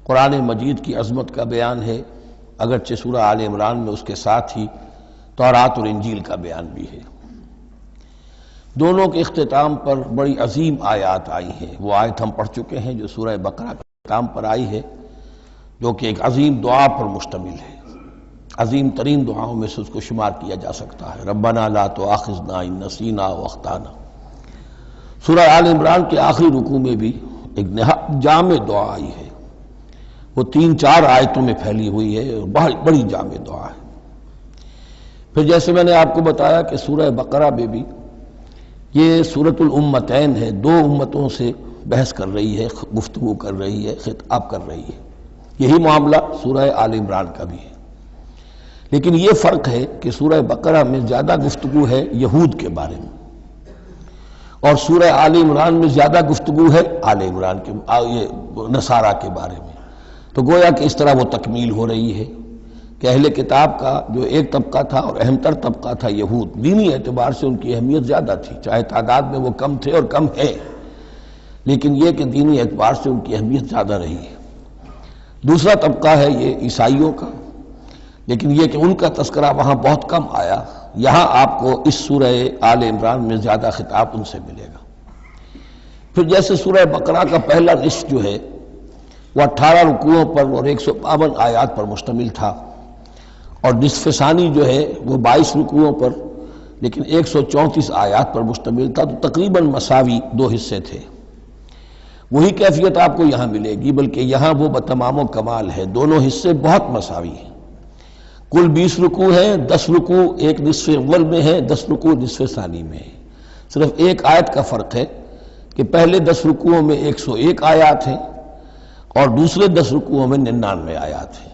[SPEAKER 1] قرآن مجید کی عظمت کا بیان ہے، اگرچہ سورہ آل عمران میں اس کے ساتھ ہی تورات اور انجیل کا بیان بھی ہے. دونوں کے اختتام پر بڑی عظیم آیات آئی ہیں. وہ آیت ہم پڑھ چکے ہیں جو سورہ بقرہ کے اختتام پر آئی ہے، جو کہ ایک عظیم دعا پر مشتمل ہے. عظیم ترین دعاؤں میں سے اس کو شمار کیا جا سکتا ہے. ربنا لا تؤاخذنا ان نسینا او اخطانا. سورہ آل عمران کے آخری رکوع میں بھی ایک نہایت جامع دعا آئی ہے. وہ 3-4 آیتوں میں پھیلی ہوئی ہے، بہت بڑی جامع دعا ہے. پھر جیسے میں نے آپ کو بتایا کہ سورہ بقرہ میں بھی یہ سورۃ الامتین ہے، دو امتوں سے بحث کر رہی ہے، گفتگو کر رہی ہے، خطاب کر رہی ہے. یہی معاملہ سورہ آل عمران کا بھی ہے، لیکن یہ فرق ہے کہ سورہ بقرہ میں زیادہ گفتگو ہے یہود کے بارے میں، اور سورہ آل عمران میں زیادہ گفتگو ہے آل عمران کے نصارہ کے بارے میں. تو گویا کہ اس طرح وہ تکمیل ہو رہی ہے کہ اہل کتاب کا جو ایک طبقہ تھا اور اہم تر طبقہ تھا یہود، دینی اعتبار سے ان کی اہمیت زیادہ تھی، چاہے تعداد میں وہ کم تھے اور کم ہے، لیکن یہ کہ دینی اعتبار سے ان کی اہمیت زیادہ رہی ہے. دوسرا طبقہ ہے یہ عیسائیوں کا، لیکن یہ کہ ان کا تذکرہ وہاں بہت کم آیا، یہاں آپ کو اس سورہ آل عمران میں زیادہ خطاب ان سے ملے گا۔ پھر جیسے سورہ بقرہ کا پہلا نصف جو ہے وہ 18 رکوعوں پر اور 152 آیات پر مشتمل تھا، اور نصف ثانی جو ہے وہ 22 رکوعوں پر لیکن 134 آیات پر مشتمل تھا، تو تقریباً مساوی دو حصے تھے۔ وہی کیفیت آپ کو یہاں ملے گی، بلکہ یہاں وہ بتمام و کمال ہے، دونوں حصے بہت مساوی ہیں۔ کل 20 رکوع ہیں، 10 رکوع ایک نصف اول میں ہے، 10 رکوع نصف ثانی میں ہے۔ صرف ایک آیت کا فرق ہے کہ پہلے 10 رکوعوں میں 101 آیات ہیں اور دوسرے 10 رکوعوں میں 99 آیات ہیں۔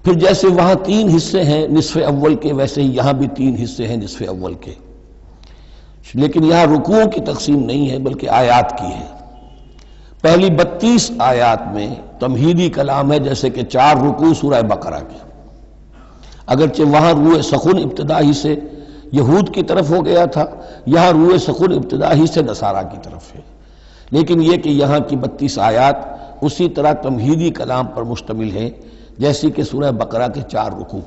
[SPEAKER 1] پھر جیسے وہاں 3 حصے ہیں نصف اول کے، ویسے ہی یہاں بھی 3 حصے ہیں نصف اول کے، لیکن یہاں رکوعوں کی تقسیم نہیں ہے بلکہ آیات کی ہے۔ پہلی 32 آیات میں تمہیدی کلام ہے، جیسے کہ 4 رکوع سورہ بقرہ کے، اگرچہ وہاں روح سخن ابتدا ہی سے یہود کی طرف ہو گیا تھا، یہاں روح سخن ابتدا ہی سے نصارہ کی طرف ہے، لیکن یہ کہ یہاں کی 32 آیات اسی طرح تمہیدی کلام پر مشتمل ہیں جیسی کہ سورہ بقرہ کے 4 رکوع۔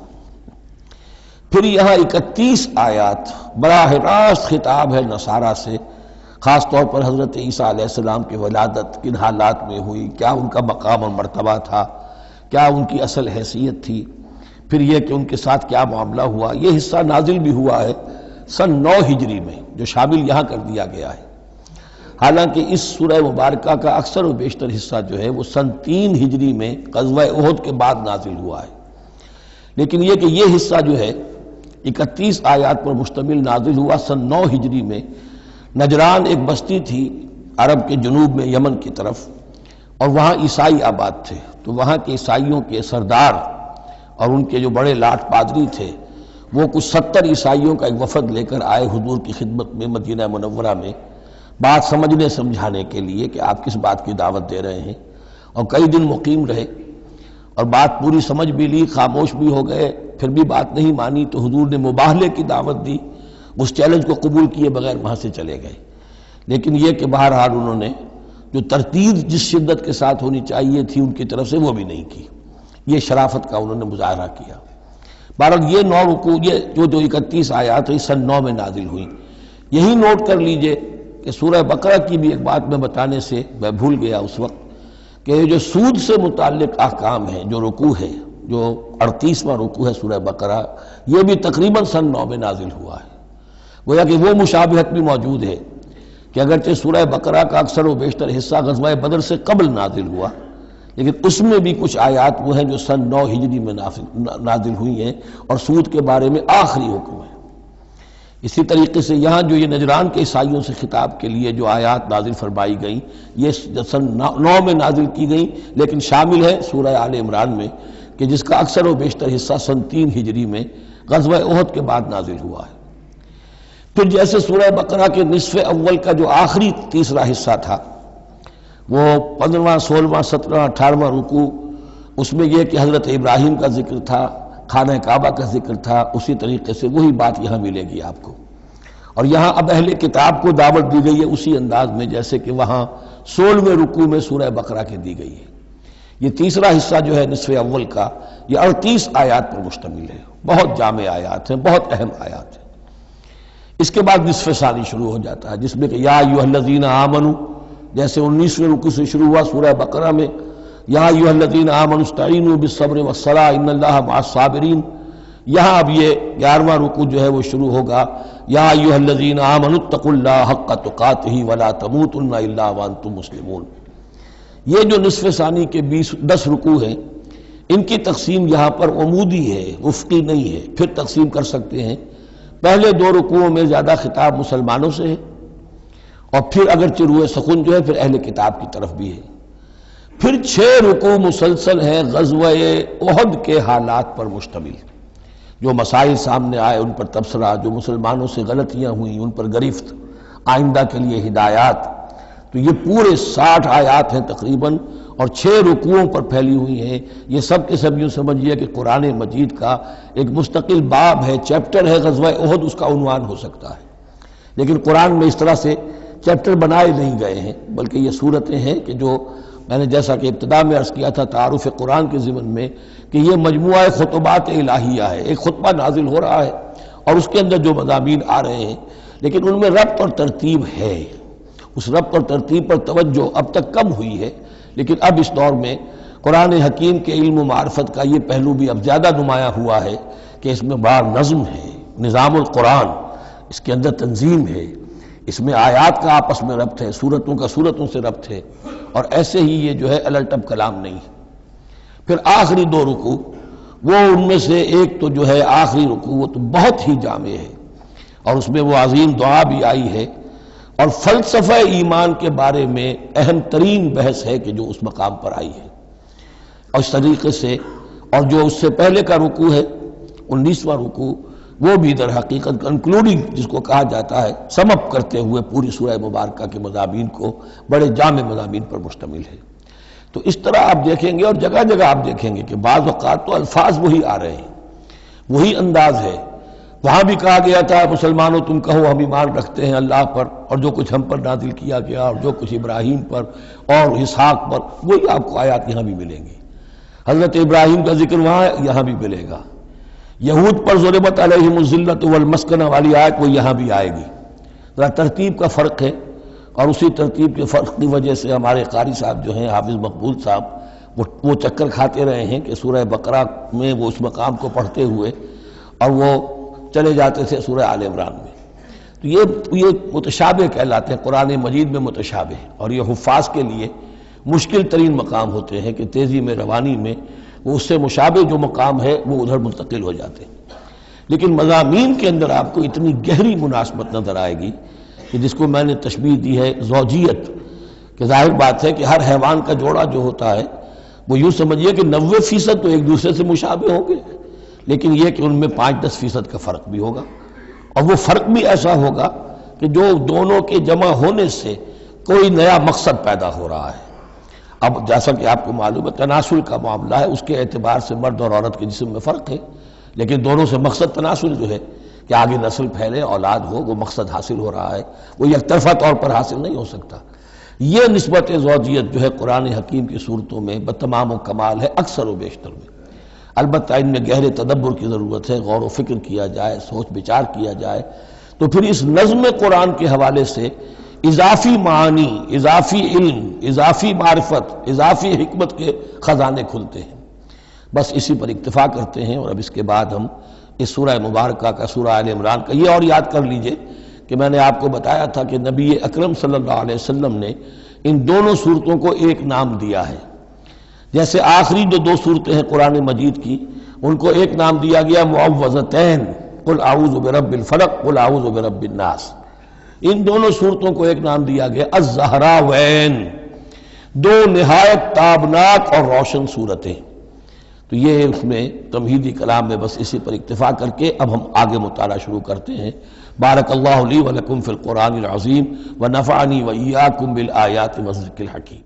[SPEAKER 1] پھر یہاں 31 آیات براہ راست خطاب ہے نصارہ سے، خاص طور پر حضرت عیسیٰ علیہ السلام کی ولادت کن حالات میں ہوئی، کیا ان کا مقام اور مرتبہ تھا، کیا ان کی اصل حیثیت تھی، پھر یہ کہ ان کے ساتھ کیا معاملہ ہوا۔ یہ حصہ نازل بھی ہوا ہے سن 9 ہجری میں، جو شامل یہاں کر دیا گیا ہے، حالانکہ اس سورہ مبارکہ کا اکثر و بیشتر حصہ جو ہے وہ سن 3 ہجری میں غزوہ احد کے بعد نازل ہوا ہے، لیکن یہ کہ یہ حصہ جو ہے 31 آیات پر مشتمل نازل ہوا سن 9 ہجری میں۔ نجران ایک بستی تھی عرب کے جنوب میں یمن کی طرف، اور وہاں عیسائی آباد تھے، تو وہاں کے عیسائیوں کے سردار اور ان کے جو بڑے لاٹ پادری تھے وہ کچھ 70 عیسائیوں کا ایک وفد لے کر آئے حضور کی خدمت میں مدینہ منورہ میں، بات سمجھنے سمجھانے کے لیے کہ آپ کس بات کی دعوت دے رہے ہیں، اور کئی دن مقیم رہے اور بات پوری سمجھ بھی لی، خاموش بھی ہو گئے، پھر بھی بات نہیں مانی تو حضور نے مباہلے کی دعوت دی، اس چیلنج کو قبول کیے بغیر وہاں سے چلے گئے۔ لیکن یہ کہ بہرحال انہوں نے جو ترتیب جس شدت کے ساتھ ہونی چاہیے تھی ان کی طرف سے وہ بھی نہیں کی، یہ شرافت کا انہوں نے مظاہرہ کیا۔ بہرحال یہ 9 رکوع، یہ جو 31 آیات ہیں سن 9 میں نازل ہوئی۔ یہی نوٹ کر لیجئے کہ سورہ بقرہ کی بھی ایک بات میں بتانے سے میں بھول گیا اس وقت، کہ یہ جو سود سے متعلق احکام ہیں، جو رکوع ہے، جو 38واں رکوع ہے سورہ بقرہ، یہ بھی تقریباً سن 9 میں نازل ہوا ہے۔ گویا کہ وہ مشابہت بھی موجود ہے کہ اگرچہ سورہ بقرہ کا اکثر و بیشتر حصہ غزوہ بدر سے قبل نازل ہوا، لیکن اس میں بھی کچھ آیات وہ ہیں جو سن 9 ہجری میں نازل ہوئی ہیں، اور سود کے بارے میں آخری حکم ہے۔ اسی طریقے سے یہاں جو یہ نجران کے عیسائیوں سے خطاب کے لیے جو آیات نازل فرمائی گئیں، یہ سن 9 میں نازل کی گئیں، لیکن شامل ہے سورہ آل عمران میں، کہ جس کا اکثر و بیشتر حصہ سن 3 ہجری میں غزوہ احد کے بعد نازل ہوا ہے۔ پھر جیسے سورہ بقرہ کے نصف اول کا جو آخری تیسرا حصہ تھا، وہ 15واں 16واں 17واں 18واں رکوع، اس میں یہ کہ حضرت ابراہیم کا ذکر تھا، خانہ کعبہ کا ذکر تھا، اسی طریقے سے وہی بات یہاں ملے گی آپ کو۔ اور یہاں اب اہل کتاب کو دعوت دی گئی ہے اسی انداز میں جیسے کہ وہاں 16ویں رکوع میں سورہ بقرہ کے دی گئی ہے۔ یہ تیسرا حصہ جو ہے نصف اول کا، یہ 38 آیات پر مشتمل ہے، بہت جامع آیات ہیں، بہت اہم آیات ہیں۔ اس کے بعد نصف ثانی شروع ہو جاتا ہے، جس میں کہ یا ایھا الذین آمنوا، جیسے 19ویں رکوع سے شروع ہوا سورہ بقرہ میں، یا ایھا الذین آمنوا استعینوا بالصبر والصلاۃ ان اللہ مع الصابرین، یہاں اب یہ 11واں رکوع جو ہے وہ شروع ہوگا، یا ایھا الذین آمنوا اتقوا اللہ حق تقاتہ ولا تموتن الا وانتم مسلمون۔ یہ جو نصف ثانی کے 10 رکوع ہیں، ان کی تقسیم یہاں پر عمودی ہے، افقی نہیں ہے۔ پھر تقسیم کر سکتے ہیں، پہلے 2 رکوعوں میں زیادہ خطاب مسلمانوں سے ہے، اور پھر اگرچہ روح سخن جو ہے پھر اہل کتاب کی طرف بھی ہے۔ پھر 6 رکوع مسلسل ہیں غزوہ احد کے حالات پر مشتمل، جو مسائل سامنے آئے ان پر تبصرہ، جو مسلمانوں سے غلطیاں ہوئیں ان پر گرفت، آئندہ کے لیے ہدایات۔ تو یہ پورے 60 آیات ہیں تقریباً، اور 6 رکوعوں پر پھیلی ہوئی ہیں۔ یہ سب کے سب یوں سمجھیے کہ قرآن مجید کا ایک مستقل باب ہے، چیپٹر ہے غزوہ احد، اس کا عنوان ہو سکتا ہے، لیکن قرآن میں اس طرح سے چیپٹر بنائے نہیں گئے ہیں، بلکہ یہ صورتیں ہیں کہ جو میں نے جیسا کہ ابتدا میں عرض کیا تھا تعارف قرآن کے ضمن میں، کہ یہ مجموعہ خطبات الہیہ ہے، ایک خطبہ نازل ہو رہا ہے اور اس کے اندر جو مضامین آ رہے ہیں، لیکن ان میں ربط اور ترتیب ہے۔ اس ربط اور ترتیب پر توجہ اب تک کم ہوئی ہے، لیکن اب اس دور میں قرآن حکیم کے علم و معرفت کا یہ پہلو بھی اب زیادہ نمایاں ہوا ہے کہ اس میں بڑا نظم ہے، نظام القرآن، اس کے اندر تنظیم ہے، اس میں آیات کا آپس میں ربط ہے، سورتوں کا سورتوں سے ربط ہے، اور ایسے ہی یہ جو ہے الٹب کلام نہیں ہے۔ پھر آخری دو رکوع، وہ ان میں سے ایک تو جو ہے آخری رکوع، وہ تو بہت ہی جامع ہے، اور اس میں وہ عظیم دعا بھی آئی ہے، اور فلسفہ ایمان کے بارے میں اہم ترین بحث ہے کہ جو اس مقام پر آئی ہے۔ اور اس طریقے سے، اور جو اس سے پہلے کا رکوع ہے 19واں رکوع، وہ بھی در حقیقت کنکلوڈنگ جس کو کہا جاتا ہے، سم اپ کرتے ہوئے پوری سورہ مبارکہ کے مضامین کو، بڑے جامع مضامین پر مشتمل ہے۔ تو اس طرح آپ دیکھیں گے، اور جگہ جگہ آپ دیکھیں گے کہ بعض اوقات تو الفاظ وہی آ رہے ہیں، وہی انداز ہے۔ وہاں بھی کہا گیا تھا مسلمانوں تم کہو ہم ایمان رکھتے ہیں اللہ پر اور جو کچھ ہم پر نازل کیا گیا اور جو کچھ ابراہیم پر اور اسحاق پر، وہی آپ کو آیات یہاں بھی ملیں گی۔ حضرت ابراہیم کا ذکر وہاں ہے، یہاں بھی ملے گا۔ یہود پر ضربت علیہم الذلۃ والمسکنہ والی آیت وہ یہاں بھی آئے گی۔ ذرا ترتیب کا فرق ہے، اور اسی ترتیب کے فرق کی وجہ سے ہمارے قاری صاحب جو ہیں حافظ مقبول صاحب وہ چکر کھاتے رہے ہیں کہ سورہ بقرہ میں وہ اس مقام کو پڑھتے ہوئے اور وہ چلے جاتے تھے سورہ آل عمران میں۔ تو یہ متشابہ کہلاتے ہیں، قرآن مجید میں متشابہ، اور یہ حفاظ کے لیے مشکل ترین مقام ہوتے ہیں کہ تیزی میں روانی میں وہ اس سے مشابہ جو مقام ہے وہ ادھر منتقل ہو جاتے ہیں۔ لیکن مضامین کے اندر آپ کو اتنی گہری مناسبت نظر آئے گی کہ جس کو میں نے تشبیہ دی ہے زوجیت، کہ ظاہر بات ہے کہ ہر حیوان کا جوڑا جو ہوتا ہے وہ یوں سمجھیے کہ 90% تو ایک دوسرے سے مشابہ ہوں گے، لیکن یہ کہ ان میں 5-10% کا فرق بھی ہوگا، اور وہ فرق بھی ایسا ہوگا کہ جو دونوں کے جمع ہونے سے کوئی نیا مقصد پیدا ہو رہا ہے۔ اب جیسا کہ آپ کو معلوم ہے تناسل کا معاملہ ہے، اس کے اعتبار سے مرد اور عورت کے جسم میں فرق ہے، لیکن دونوں سے مقصد تناسل جو ہے کہ آگے نسل پھیلے، اولاد ہو، وہ مقصد حاصل ہو رہا ہے، وہ یک طرفہ طور پر حاصل نہیں ہو سکتا۔ یہ نسبت زوجیت جو ہے قرآن حکیم کی صورتوں میں بتمام و کمال ہے، اکثر و بیشتر میں۔ البتہ ان میں گہرے تدبر کی ضرورت ہے، غور و فکر کیا جائے، سوچ بچار کیا جائے، تو پھر اس نظم قرآن کے حوالے سے اضافی معانی، اضافی علم، اضافی معرفت، اضافی حکمت کے خزانے کھلتے ہیں۔ بس اسی پر اکتفا کرتے ہیں، اور اب اس کے بعد ہم اس سورہ مبارکہ کا، سورہ آل عمران کا، یہ اور یاد کر لیجئے کہ میں نے آپ کو بتایا تھا کہ نبی اکرم صلی اللہ علیہ وسلم نے ان دونوں صورتوں کو ایک نام دیا ہے۔ جیسے آخری جو 2 صورتیں ہیں قرآن مجید کی، ان کو ایک نام دیا گیا معوذتین، قل اعوذ برب الفلق، قل اعوذ برب الناس۔ ان دونوں صورتوں کو ایک نام دیا گیا الزہراوین، 2 نہایت تابناک اور روشن صورتیں۔ تو یہ اس میں تمہیدی کلام میں بس اسی پر اکتفا کر کے اب ہم آگے مطالعہ شروع کرتے ہیں۔ بارک اللہ لی ولکم فی القرآن العظیم ونفعنی وإیاکم بالآیات والذکر الحکیم۔